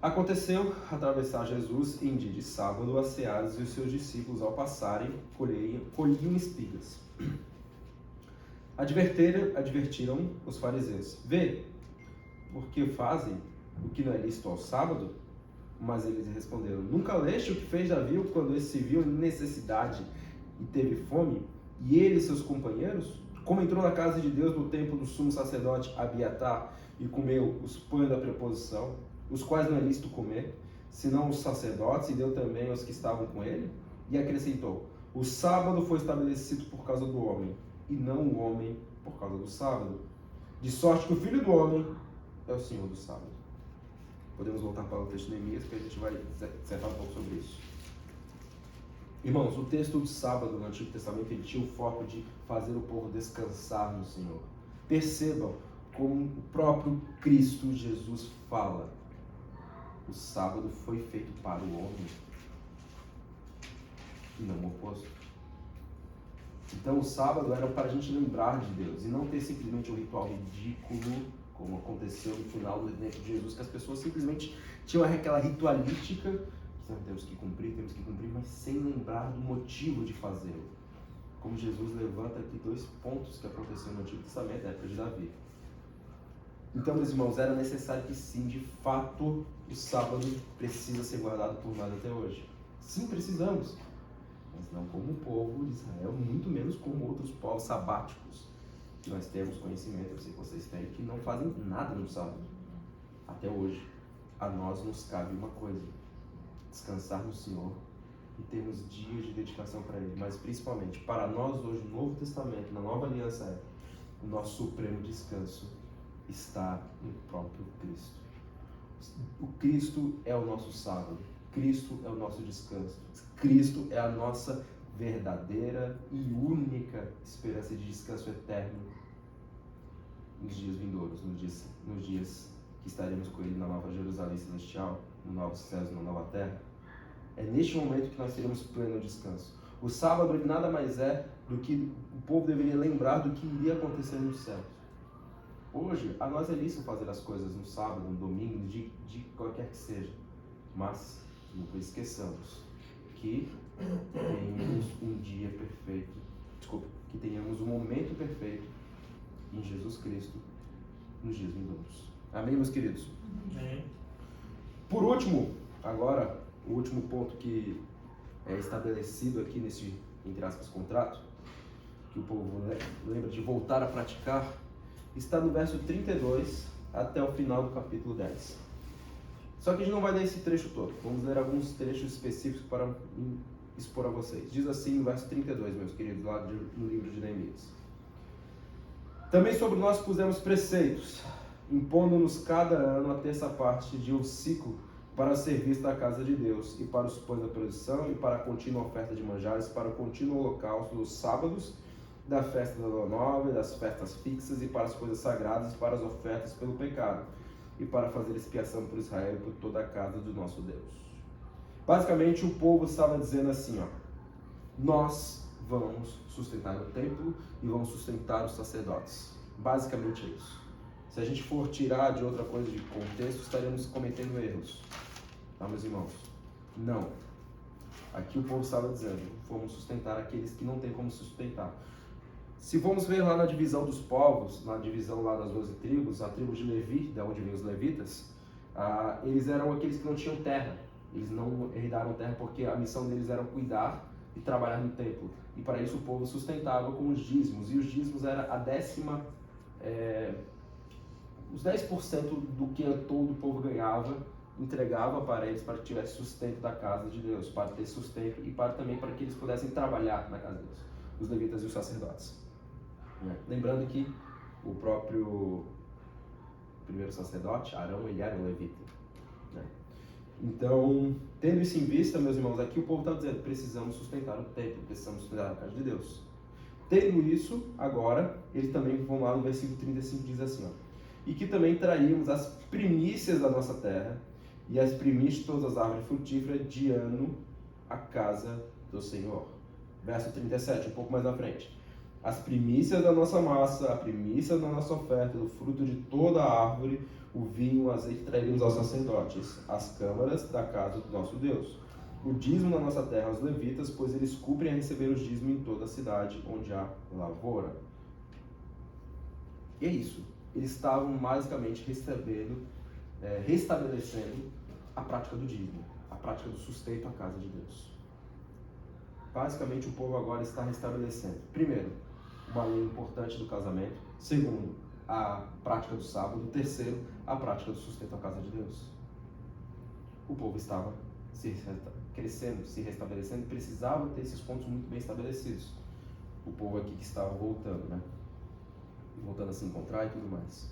aconteceu atravessar Jesus em dia de sábado as searas, e os seus discípulos, ao passarem, colhiam espigas. Advertiram os fariseus: vê, porque fazem o que não é lícito ao sábado? Mas eles responderam: nunca leste o que fez Davi quando se viu em necessidade e teve fome, e ele e seus companheiros? Como entrou na casa de Deus no tempo do sumo sacerdote Abiatar e comeu os pães da preposição, os quais não é lícito comer, senão os sacerdotes, e deu também aos que estavam com ele? E acrescentou: o sábado foi estabelecido por causa do homem, e não o homem por causa do sábado. De sorte que o Filho do Homem é o Senhor do sábado. Podemos voltar para o texto de Neemias, que a gente vai dissertar um pouco sobre isso. Irmãos, o texto do sábado no Antigo Testamento ele tinha o foco de fazer o povo descansar no Senhor. Percebam como o próprio Cristo Jesus fala: o sábado foi feito para o homem e não o oposto. Então o sábado era para a gente lembrar de Deus e não ter simplesmente um ritual ridículo como aconteceu no final do evento de Jesus, que as pessoas simplesmente tinham aquela ritualística, temos que cumprir, mas sem lembrar do motivo de fazê-lo. Como Jesus levanta aqui 2 pontos que aconteceram no Antigo Testamento, na época de Davi. Então, meus irmãos, era necessário que sim, de fato, o sábado precisa ser guardado por nós até hoje. Sim, precisamos, mas não como o povo de Israel, muito menos como outros povos sabáticos, que nós temos conhecimento, eu sei que vocês têm, que não fazem nada no sábado, até hoje. A nós nos cabe uma coisa: descansar no Senhor e termos dias de dedicação para Ele, mas principalmente, para nós hoje, no Novo Testamento, na Nova Aliança, o nosso supremo descanso está no próprio Cristo. O Cristo é o nosso sábado, Cristo é o nosso descanso, Cristo é a nossa verdadeira e única esperança de descanso eterno nos dias vindouros, nos dias que estaremos com Ele na Nova Jerusalém Celestial, no novo céu e na nova terra. É neste momento que nós teremos pleno descanso. O sábado ele nada mais é do que o povo deveria lembrar do que iria acontecer nos céus. Hoje, a nós é lícito fazer as coisas no sábado, no domingo, no dia qualquer que seja. Mas nunca esqueçamos que tenhamos um dia perfeito, que tenhamos um momento perfeito em Jesus Cristo nos dias vindouros. Amém, meus queridos? Amém. Por último, agora, o último ponto que é estabelecido aqui nesse, entre aspas, contrato, que o povo lembra de voltar a praticar, está no verso 32 até o final do capítulo 10. Só que a gente não vai ler esse trecho todo, vamos ler alguns trechos específicos para expor a vocês. Diz assim no verso 32, meus queridos, lá no livro de Neemias: Também sobre nós pusemos preceitos, impondo-nos cada ano a terça parte de um ciclo para o serviço da casa de Deus, e para os pães da produção, e para a contínua oferta de manjares, para o contínuo holocausto dos sábados, da festa da lua nova e das festas fixas, e para as coisas sagradas, e para as ofertas pelo pecado, e para fazer expiação por Israel e por toda a casa do nosso Deus. Basicamente, o povo estava dizendo assim, nós vamos sustentar o templo e vamos sustentar os sacerdotes. Basicamente é isso. Se a gente for tirar de outra coisa de contexto, estaremos cometendo erros. Tá, meus irmãos? Não. Aqui o povo estava dizendo, vamos sustentar aqueles que não têm como sustentar. Se formos ver lá na divisão dos povos, na divisão lá das 12 tribos, a tribo de Levi, da onde vêm os levitas, eles eram aqueles que não tinham terra. Eles não herdaram terra porque a missão deles era cuidar e trabalhar no templo. E para isso o povo sustentava com os dízimos. E os dízimos era a décima... os 10% do que todo o povo ganhava, entregava para eles para que tivesse sustento da casa de Deus, para ter sustento e também para que eles pudessem trabalhar na casa de Deus, os levitas e os sacerdotes. Lembrando que o próprio primeiro sacerdote, Arão, ele era um levita. Então, tendo isso em vista, meus irmãos, aqui o povo está dizendo, precisamos sustentar o templo, precisamos sustentar a casa de Deus. Tendo isso, agora, eles também vão lá no versículo 35, diz assim, e que também traímos as primícias da nossa terra e as primícias de todas as árvores frutíferas de ano à casa do Senhor. Verso 37, um pouco mais na frente. As primícias da nossa massa, a primícia da nossa oferta, do fruto de toda a árvore, o vinho, o azeite, traímos aos sacerdotes, as câmaras da casa do nosso Deus. O dízimo da nossa terra aos levitas, pois eles cumprem a receber o dízimo em toda a cidade onde há lavoura. E é isso. Eles estavam basicamente restabelecendo a prática do dízimo, a prática do sustento à casa de Deus. Basicamente o povo agora está restabelecendo, primeiro, uma lei importante do casamento, segundo, a prática do sábado, terceiro, a prática do sustento à casa de Deus. O povo estava crescendo, se restabelecendo, e precisava ter esses pontos muito bem estabelecidos. O povo aqui que estava voltando, voltando a se encontrar e tudo mais.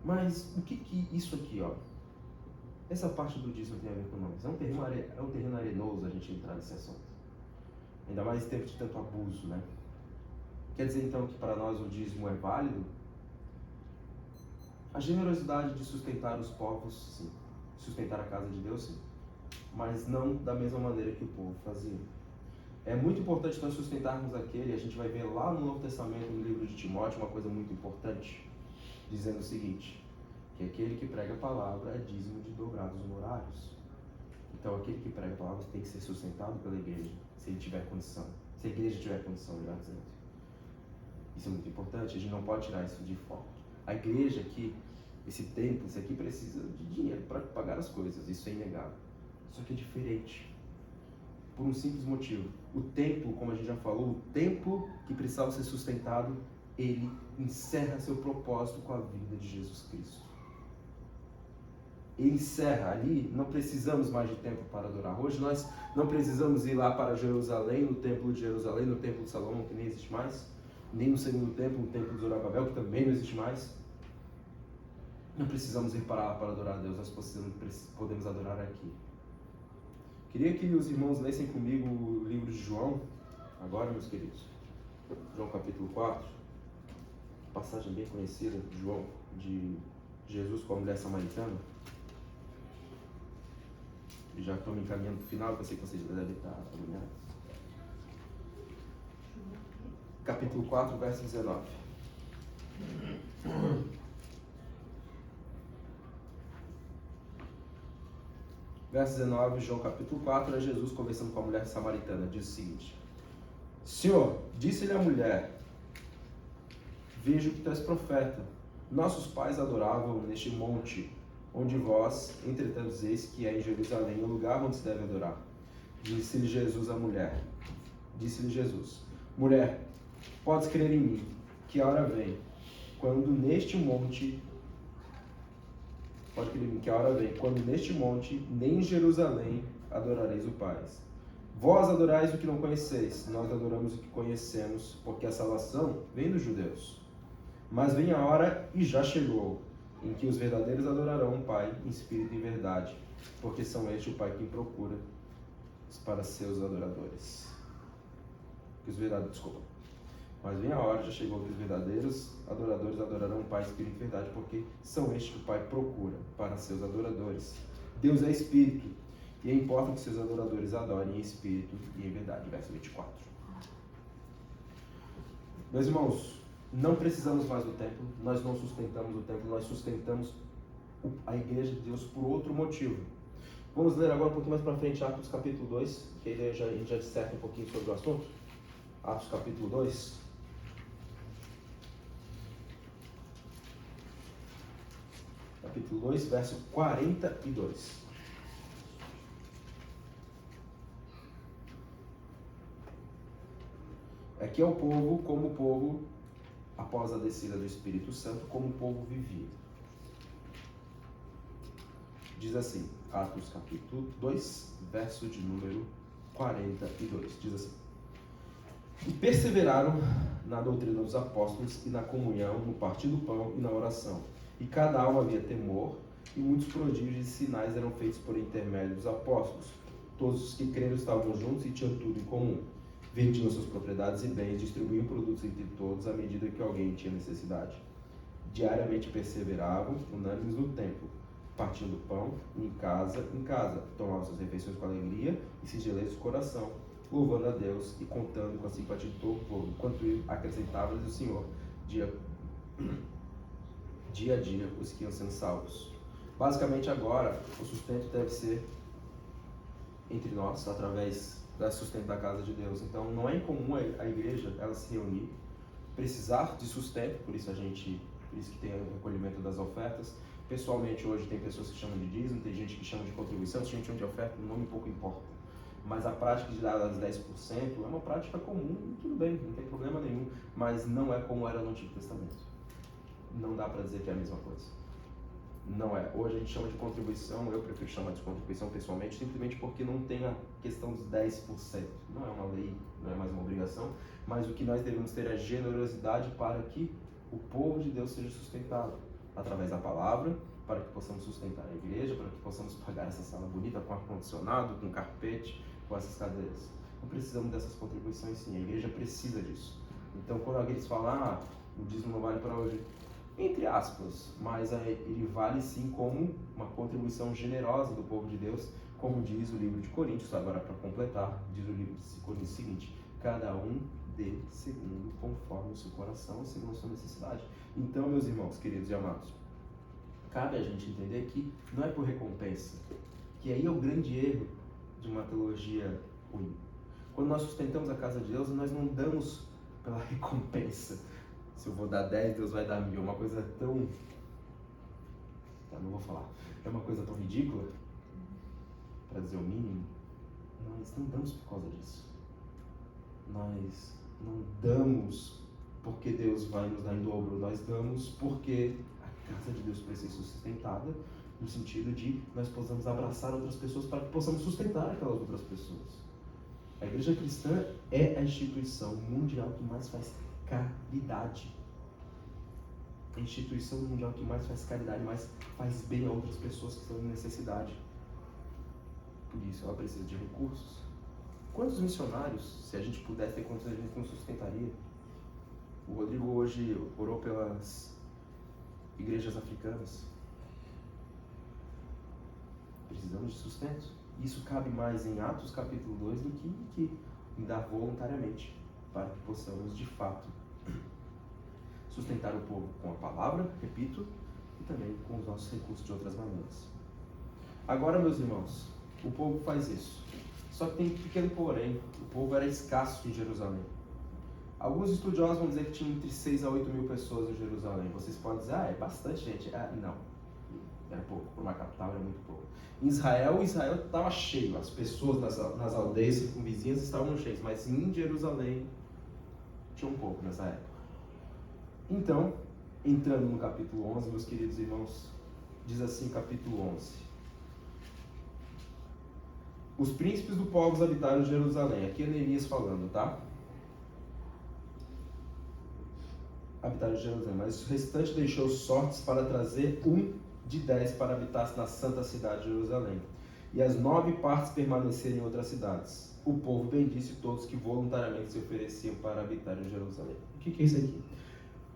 Mas o que isso aqui, essa parte do dízimo tem a ver com nós? É um terreno arenoso a gente entrar nesse assunto. Ainda mais em tempo de tanto abuso, Quer dizer então que para nós o dízimo é válido? A generosidade de sustentar os povos, sim. Sustentar a casa de Deus, sim. Mas não da mesma maneira que o povo fazia. É muito importante nós sustentarmos aquele, a gente vai ver lá no Novo Testamento, no livro de Timóteo, uma coisa muito importante. dizendo o seguinte, que aquele que prega a palavra é dízimo de dobrados honorários. Então, aquele que prega a palavra tem que ser sustentado pela igreja, se ele tiver condição. Se a igreja tiver condição, melhor dizendo. Isso é muito importante, a gente não pode tirar isso de foco. A igreja aqui, esse templo, isso aqui precisa de dinheiro para pagar as coisas, isso é inegável. Só que é diferente, por um simples motivo. O templo, como a gente já falou, o templo que precisava ser sustentado, ele encerra seu propósito com a vinda de Jesus Cristo. Ele encerra ali, não precisamos mais de templo para adorar. Hoje nós não precisamos ir lá para Jerusalém, no templo de Jerusalém, no templo de Salomão, que nem existe mais, nem no segundo templo, no templo de Zorobabel, que também não existe mais. Não precisamos ir para lá para adorar a Deus, nós podemos adorar aqui. Queria que os irmãos lessem comigo o livro de João, agora, meus queridos. João capítulo 4, passagem bem conhecida de João, de Jesus com a mulher samaritana. E já estou me encaminhando para o final, porque eu sei que vocês devem estar agoniados. Capítulo 4, verso 19. Verso 19, João capítulo 4, é Jesus conversando com a mulher samaritana. Diz o seguinte: Senhor, disse-lhe a mulher, vejo que tu és profeta. Nossos pais adoravam neste monte, onde vós, entretanto, dizeis que é em Jerusalém o lugar onde se deve adorar. Disse-lhe Jesus à mulher. Disse-lhe Jesus: Mulher, podes crer em mim, que a hora vem, quando neste monte... Pode crer em mim, que a hora vem, quando neste monte, nem em Jerusalém, adorareis o Pai. Vós adorais o que não conheceis, nós adoramos o que conhecemos, porque a salvação vem dos judeus. Mas vem a hora, e já chegou, em que os verdadeiros adorarão o Pai em espírito e em verdade, porque são este o Pai quem procura para seus adoradores. Mas vem a hora, já chegou, que os verdadeiros adoradores adorarão o Pai em espírito e em verdade, porque são este que o Pai procura para seus adoradores. Deus é espírito, e importa que seus adoradores adorem em espírito e em verdade. Verso 24. Meus irmãos, não precisamos mais do templo, nós não sustentamos o templo, nós sustentamos a igreja de Deus por outro motivo. Vamos ler agora um pouquinho mais para frente Atos capítulo 2, que aí a gente já disserta um pouquinho sobre o assunto. Atos capítulo 2. Capítulo 2, verso 42. Aqui é o povo, como o povo, após a descida do Espírito Santo, como o povo vivia. Diz assim, Atos capítulo 2, verso de número 42. Diz assim: E perseveraram na doutrina dos apóstolos e na comunhão, no partir do pão e na oração. E cada alma havia temor, e muitos prodígios e sinais eram feitos por intermédio dos apóstolos. Todos os que creram estavam juntos e tinham tudo em comum. Vendiam suas propriedades e bens, distribuíam produtos entre todos à medida que alguém tinha necessidade. Diariamente perseveravam, unânimes no templo, partindo pão, em casa, tomavam suas refeições com alegria e singeleza de coração, louvando a Deus e contando com a simpatia de todo o povo, enquanto acrescentava-lhes o Senhor, dia a dia, os que iam sendo salvos. Basicamente agora, o sustento deve ser entre nós, através da sustento da casa de Deus. Então não é incomum a igreja ela se reunir, precisar de sustento, por isso que tem o recolhimento das ofertas. Pessoalmente hoje tem pessoas que chamam de dízimo, tem gente que chama de contribuição, tem gente que chama de oferta, o nome pouco importa. Mas a prática de dar as 10% é uma prática comum, tudo bem, não tem problema nenhum, mas não é como era no Antigo Testamento. Não dá para dizer que é a mesma coisa. Não é. Hoje a gente chama de contribuição, eu prefiro chamar de contribuição pessoalmente, simplesmente porque não tem a questão dos 10%. Não é uma lei, não é mais uma obrigação, mas o que nós devemos ter é generosidade para que o povo de Deus seja sustentado através da palavra, para que possamos sustentar a igreja, para que possamos pagar essa sala bonita com ar-condicionado, com carpete, com essas cadeiras. Não precisamos dessas contribuições sim, a igreja precisa disso. Então quando alguém fala, o dízimo não vale para hoje, entre aspas, mas ele vale sim como uma contribuição generosa do povo de Deus, como diz o livro de Coríntios. Agora para completar, diz o livro de Coríntios o seguinte: cada um dê segundo conforme o seu coração, segundo a sua necessidade. Então, meus irmãos, queridos e amados, cabe a gente entender que não é por recompensa, que aí é o grande erro de uma teologia ruim. Quando nós sustentamos a casa de Deus, nós não damos pela recompensa. Se eu vou dar 10, Deus vai dar 1000. É uma coisa tão... não vou falar. É uma coisa tão ridícula, para dizer o mínimo. Nós não damos por causa disso. Nós não damos porque Deus vai nos dar em dobro. Nós damos porque a casa de Deus precisa ser sustentada, no sentido de nós possamos abraçar outras pessoas para que possamos sustentar aquelas outras pessoas. A igreja cristã é a instituição mundial que mais faz caridade. A instituição mundial que mais faz caridade, mais faz bem a outras pessoas que estão em necessidade. Por isso ela precisa de recursos. Quantos missionários, se a gente pudesse ter condições, a gente não sustentaria? O Rodrigo hoje orou pelas igrejas africanas. Precisamos de sustento. Isso cabe mais em Atos capítulo 2 do que em dar voluntariamente, para que possamos de fato sustentar o povo com a palavra, repito, e também com os nossos recursos de outras maneiras. Agora, meus irmãos, o povo faz isso. Só que tem um pequeno porém, o povo era escasso em Jerusalém. Alguns estudiosos vão dizer que tinha entre 6 a 8 mil pessoas em Jerusalém. Vocês podem dizer, é bastante gente. Não, era pouco, para uma capital era muito pouco. Em Israel estava cheio, as pessoas nas aldeias circunvizinhas estavam cheias, mas em Jerusalém tinha um pouco nessa época. Então, entrando no capítulo 11, meus queridos irmãos, diz assim capítulo 11. Os príncipes do povo habitaram Jerusalém. Aqui é Neemias falando, tá? Habitaram Jerusalém, mas o restante deixou sortes para trazer 1 de 10 para habitar na santa cidade de Jerusalém, e as 9 partes permanecerem em outras cidades. O povo bendisse todos que voluntariamente se ofereciam para habitar em Jerusalém. O que é isso aqui?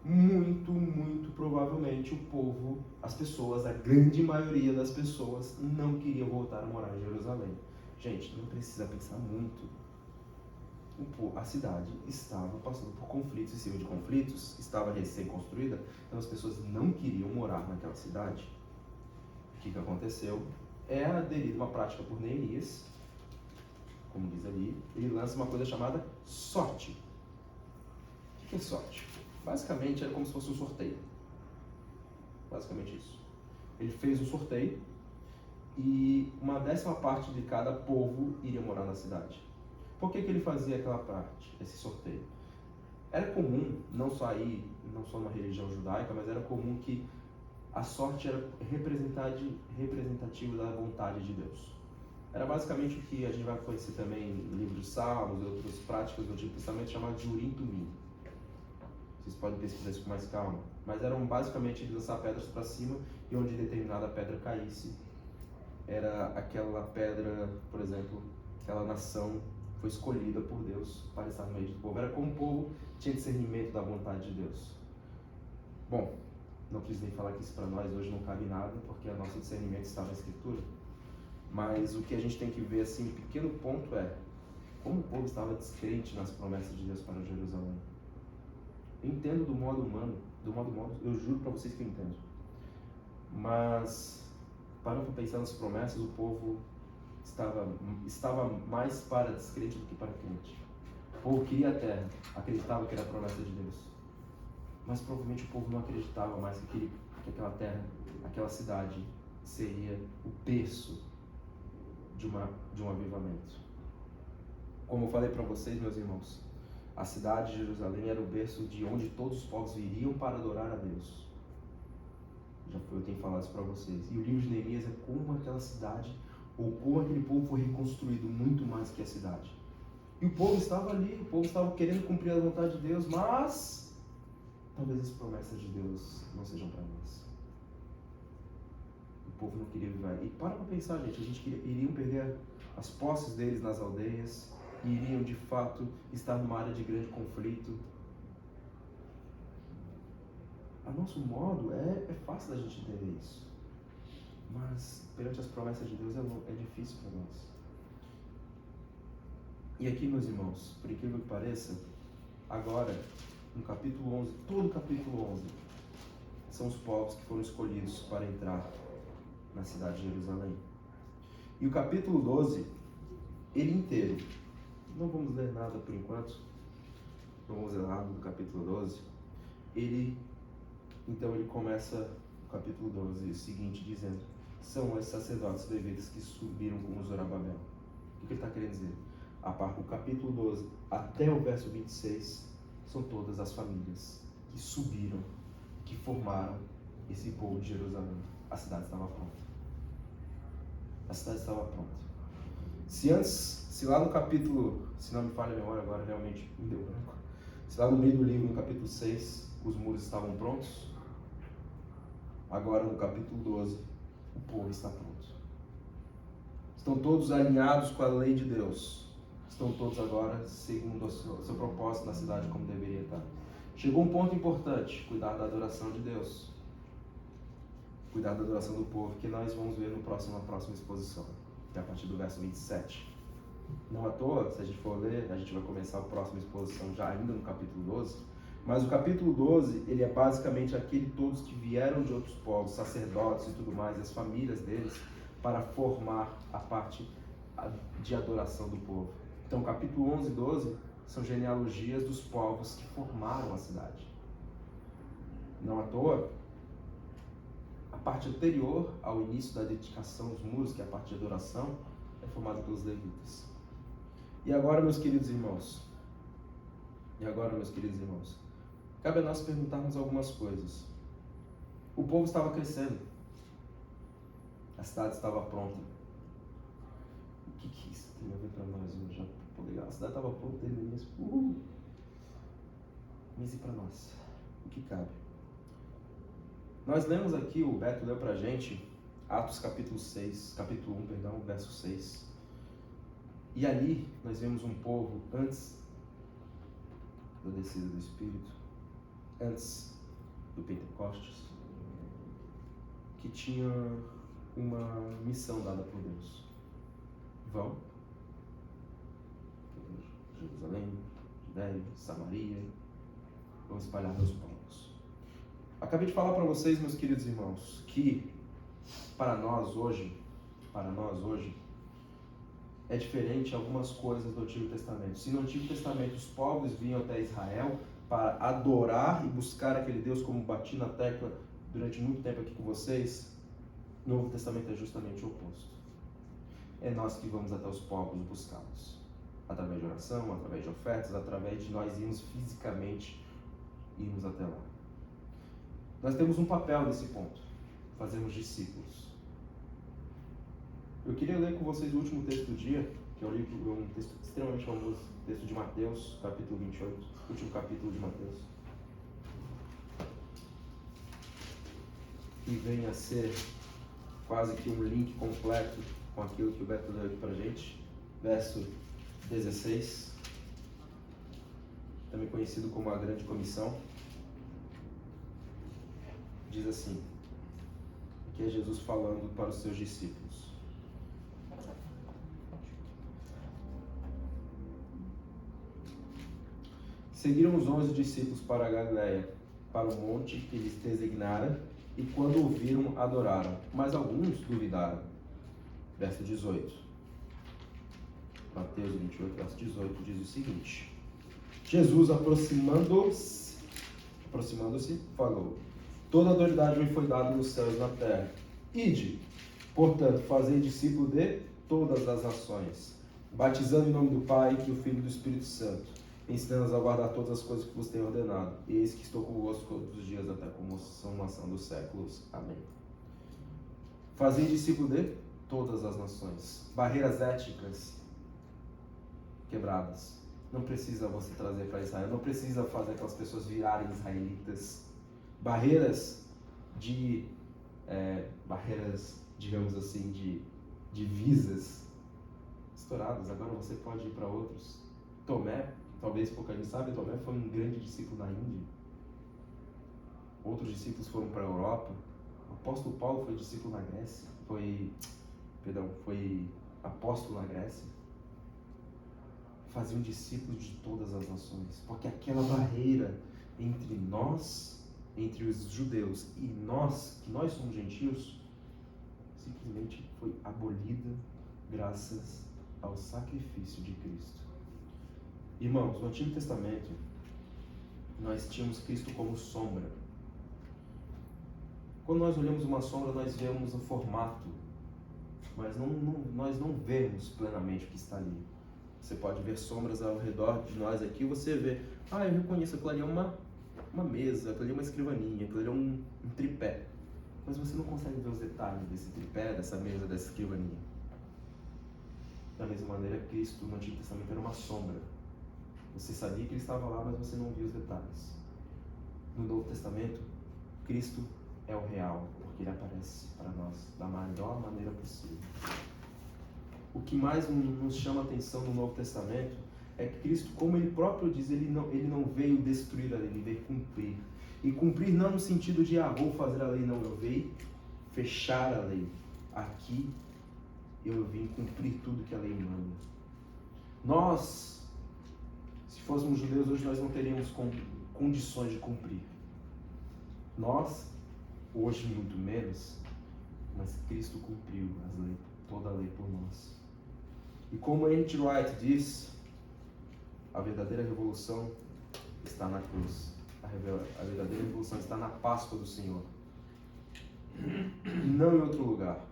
Muito provavelmente o povo, as pessoas, a grande maioria das pessoas não queriam voltar a morar em Jerusalém. Gente, não precisa pensar muito. A cidade estava passando por conflitos, em cima de conflitos, estava recém-construída, então as pessoas não queriam morar naquela cidade. O que aconteceu? É aderido uma prática por Neemias, como diz ali, ele lança uma coisa chamada sorte. O que é sorte? Basicamente era como se fosse um sorteio. Basicamente isso. Ele fez um sorteio e uma 10ª parte de cada povo iria morar na cidade. Por que ele fazia aquela parte, esse sorteio? Era comum, não só numa religião judaica, mas era comum que a sorte era representativa da vontade de Deus. Era basicamente o que a gente vai conhecer também no livro de Salmos e outras práticas do Antigo Testamento, chamado de Urim Tumim. Vocês podem pesquisar isso com mais calma. Mas eram basicamente de lançar pedras para cima e onde determinada pedra caísse, era aquela pedra, por exemplo, aquela nação foi escolhida por Deus para estar no meio do povo. Era como o povo tinha discernimento da vontade de Deus. Bom, não preciso nem falar que isso para nós hoje não cabe nada, porque o nosso discernimento está na Escritura. Mas o que a gente tem que ver, assim, um pequeno ponto é como o povo estava descrente nas promessas de Deus para Jerusalém. Eu entendo do modo humano, eu juro para vocês que eu entendo. Mas, para pensar nas promessas, o povo estava mais para descrente do que para crente. O povo queria a terra, acreditava que era a promessa de Deus. Mas provavelmente o povo não acreditava mais que aquela terra, aquela cidade, seria o berço de um avivamento. Como eu falei para vocês, meus irmãos, a cidade de Jerusalém era o berço de onde todos os povos viriam para adorar a Deus. Eu tenho falado isso para vocês. E o livro de Neemias é como aquela cidade, ou como aquele povo foi reconstruído muito mais que a cidade. E o povo estava ali, o povo estava querendo cumprir a vontade de Deus, mas talvez as promessas de Deus não sejam para nós. O povo não queria viver. E para pensar, gente, iriam perder as posses deles nas aldeias, iriam de fato estar numa área de grande conflito. A nosso modo é fácil da gente entender isso, mas perante as promessas de Deus é difícil para nós. E aqui, meus irmãos, por incrível que pareça, agora no capítulo 11, todo o capítulo 11 são os povos que foram escolhidos para entrar na cidade de Jerusalém. E o capítulo 12, ele inteiro, não vamos ler nada por enquanto, não vamos ler nada do capítulo 12, então ele começa o capítulo 12, o seguinte, dizendo: são os sacerdotes levitas que subiram com Zorobabel. O que ele está querendo dizer? O capítulo 12 até o verso 26 são todas as famílias que subiram, que formaram esse povo de Jerusalém. A cidade estava pronta. A cidade estava pronta. Se lá no capítulo, se não me falha a memória agora, realmente me deu branco. Se lá no meio do livro, no capítulo 6, os muros estavam prontos, agora no capítulo 12, o povo está pronto. Estão todos alinhados com a lei de Deus. Estão todos agora segundo o seu propósito na cidade como deveria estar. Chegou um ponto importante: cuidar da adoração de Deus. Cuidar da adoração do povo, que nós vamos ver na próxima exposição, que é a partir do verso 27. Não à toa, se a gente for ler, a gente vai começar a próxima exposição já ainda no capítulo 12, mas o capítulo 12, ele é basicamente aquele todos que vieram de outros povos, sacerdotes e tudo mais, as famílias deles, para formar a parte de adoração do povo. Então, capítulo 11 e 12 são genealogias dos povos que formaram a cidade. Não à toa, a parte anterior ao início da dedicação dos muros, que é a parte de adoração, é formada pelos levitas. E agora, meus queridos irmãos, cabe a nós perguntarmos algumas coisas. O povo estava crescendo. A cidade estava pronta. O que isso tem a ver para nós hoje? A cidade estava pronta desde o início. Mas e para nós? O que cabe? Nós lemos aqui, o Beto leu para a gente, Atos capítulo 1, verso 6. E ali nós vemos um povo antes da descida do Espírito, antes do Pentecostes, que tinha uma missão dada por Deus. Vão Jerusalém, Judéia, Samaria, vão espalhar meus povos. Acabei de falar para vocês, meus queridos irmãos, que para nós hoje é diferente algumas coisas do Antigo Testamento. Se no Antigo Testamento os povos vinham até Israel para adorar e buscar aquele Deus, como bati na tecla durante muito tempo aqui com vocês, no Novo Testamento é justamente o oposto. É nós que vamos até os povos buscá-los. Através de oração, através de ofertas, através de nós irmos fisicamente, irmos até lá. Nós temos um papel nesse ponto, fazermos discípulos. Eu queria ler com vocês o último texto do dia, que é um texto extremamente famoso, texto de Mateus, capítulo 28, último capítulo de Mateus. Que vem a ser quase que um link completo com aquilo que o Beto leu aqui pra gente. Verso 16, também conhecido como a Grande Comissão, diz assim, que é Jesus falando para os seus discípulos. Seguiram os 11 discípulos para a Galiléia, para o monte que lhes designara, e quando o viram, adoraram, mas alguns duvidaram. Verso 18. Mateus 28, verso 18, diz o seguinte: Jesus, aproximando-se, falou: toda a autoridade me foi dada nos céus e na terra. Ide, portanto, fazei discípulo de todas as nações, batizando em nome do Pai, do Filho e do Espírito Santo, ensinando-os a guardar todas as coisas que vos tenho ordenado. E eis que estou convosco todos os dias até a consumação dos séculos. Amém. Fazei discípulo de todas as nações. Barreiras étnicas quebradas. Não precisa você trazer para Israel, não precisa fazer aquelas pessoas virarem israelitas. Barreiras, digamos assim, de visas estouradas. Agora você pode ir para outros. Tomé, talvez pouca gente sabe, Tomé foi um grande discípulo na Índia. Outros discípulos foram para a Europa. O apóstolo Paulo foi discípulo na Grécia. Foi apóstolo na Grécia. Faziam discípulos de todas as nações, porque aquela barreira entre nós, entre os judeus e nós, que nós somos gentios, simplesmente foi abolida graças ao sacrifício de Cristo. Irmãos, no Antigo Testamento, nós tínhamos Cristo como sombra. Quando nós olhamos uma sombra, nós vemos o formato, mas nós não vemos plenamente o que está ali. Você pode ver sombras ao redor de nós aqui, você vê, eu reconheço, aquilo ali é uma mesa, aquilo ali é uma escrivaninha, aquilo ali é um tripé. Mas você não consegue ver os detalhes desse tripé, dessa mesa, dessa escrivaninha. Da mesma maneira, Cristo no Antigo Testamento era uma sombra. Você sabia que ele estava lá, mas você não via os detalhes. No Novo Testamento, Cristo é o real, porque ele aparece para nós da melhor maneira possível. O que mais nos chama a atenção no Novo Testamento é que Cristo, como ele próprio diz, ele não veio destruir a lei, ele veio cumprir. E cumprir não no sentido de, vou fazer a lei, não, eu veio fechar a lei. Aqui eu vim cumprir tudo que a lei manda. Nós, se fôssemos judeus hoje, nós não teríamos condições de cumprir. Nós, hoje muito menos, mas Cristo cumpriu toda a lei por nós. E como N.T. Wright diz, a verdadeira revolução está na cruz. A verdadeira revolução está na Páscoa do Senhor. Não em outro lugar.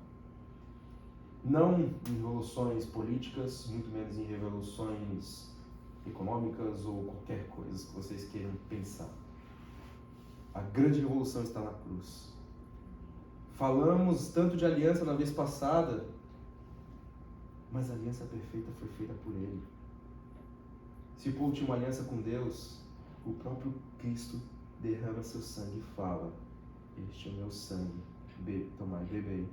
Não em revoluções políticas, muito menos em revoluções econômicas ou qualquer coisa que vocês queiram pensar. A grande revolução está na cruz. Falamos tanto de aliança na vez passada, mas a aliança perfeita foi feita por Ele. Se o povo tinha uma aliança com Deus, o próprio Cristo derrama seu sangue e fala: este é o meu sangue, tomai e bebei,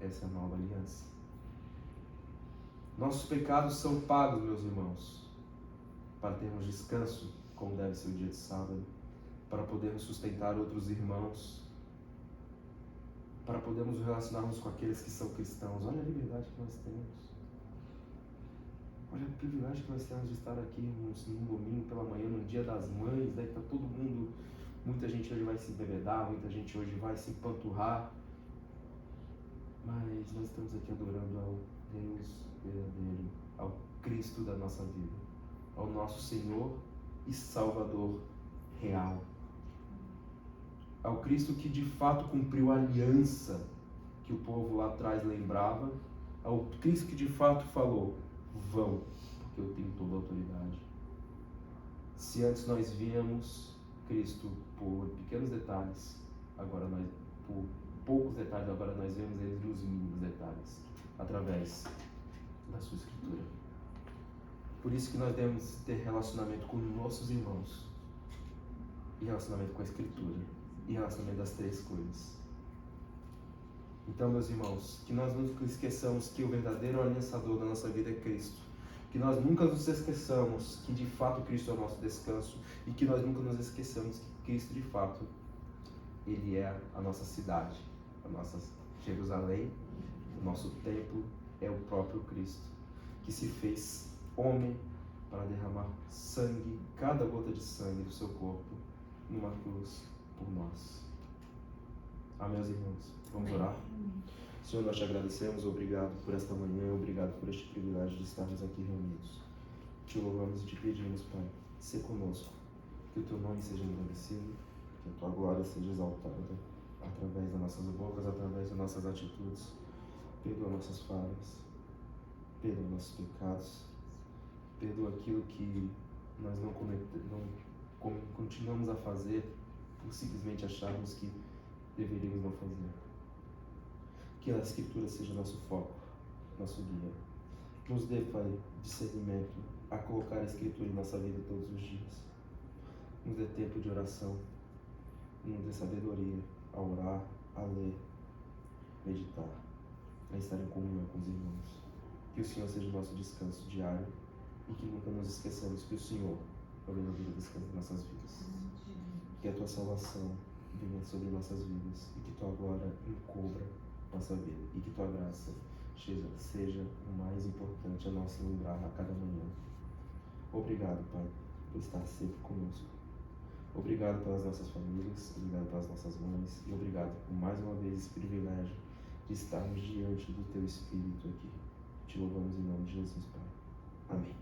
essa é a nova aliança. Nossos pecados são pagos, meus irmãos, para termos descanso, como deve ser o dia de sábado, para podermos sustentar outros irmãos, para podermos nos relacionarmos com aqueles que são cristãos. Olha a liberdade que nós temos. Olha o privilégio que nós temos de estar aqui num domingo pela manhã, no dia das mães, daí está todo mundo, muita gente hoje vai se embebedar, muita gente hoje vai se empanturrar, mas nós estamos aqui adorando ao Deus verdadeiro, ao Cristo da nossa vida, ao nosso Senhor e Salvador real, ao Cristo que de fato cumpriu a aliança que o povo lá atrás lembrava, ao Cristo que de fato falou: vão, porque eu tenho toda a autoridade. Se antes nós víamos Cristo por pequenos detalhes, agora nós, por poucos detalhes, agora nós vemos Ele nos mínimos detalhes, através da sua Escritura. Por isso que nós devemos ter relacionamento com nossos irmãos, e relacionamento com a Escritura, e relacionamento das três coisas. Então, meus irmãos, que nós nunca esqueçamos que o verdadeiro aliançador da nossa vida é Cristo. Que nós nunca nos esqueçamos que de fato Cristo é o nosso descanso. E que nós nunca nos esqueçamos que Cristo de fato, Ele é a nossa cidade, a nossa Jerusalém, o nosso templo é o próprio Cristo, que se fez homem para derramar sangue, cada gota de sangue do seu corpo, numa cruz por nós. Amém, meus irmãos? Vamos orar? Senhor, nós te agradecemos, obrigado por esta manhã, obrigado por este privilégio de estarmos aqui reunidos. Te louvamos e te pedimos, Pai, ser conosco, que o teu nome seja engrandecido, que a tua glória seja exaltada através das nossas bocas, através das nossas atitudes. Perdoa nossas falhas, perdoa nossos pecados, perdoa aquilo que nós não continuamos a fazer por simplesmente acharmos que deveríamos não fazer. Que a Escritura seja nosso foco, nosso guia. Nos dê, Pai, discernimento a colocar a Escritura em nossa vida todos os dias. Nos dê tempo de oração, nos dê sabedoria a orar, a ler, meditar, a estar em comunhão com os irmãos. Que o Senhor seja o nosso descanso diário e que nunca nos esqueçamos que o Senhor é o verdadeiro descanso de nossas vidas. Que a tua salvação venha sobre nossas vidas e que tua glória encubra nossa vida e que tua graça seja o mais importante a nosso lembrar a cada manhã. Obrigado, Pai, por estar sempre conosco. Obrigado pelas nossas famílias, obrigado pelas nossas mães e obrigado por mais uma vez esse privilégio de estarmos diante do Teu Espírito aqui. Te louvamos em nome de Jesus, Pai. Amém.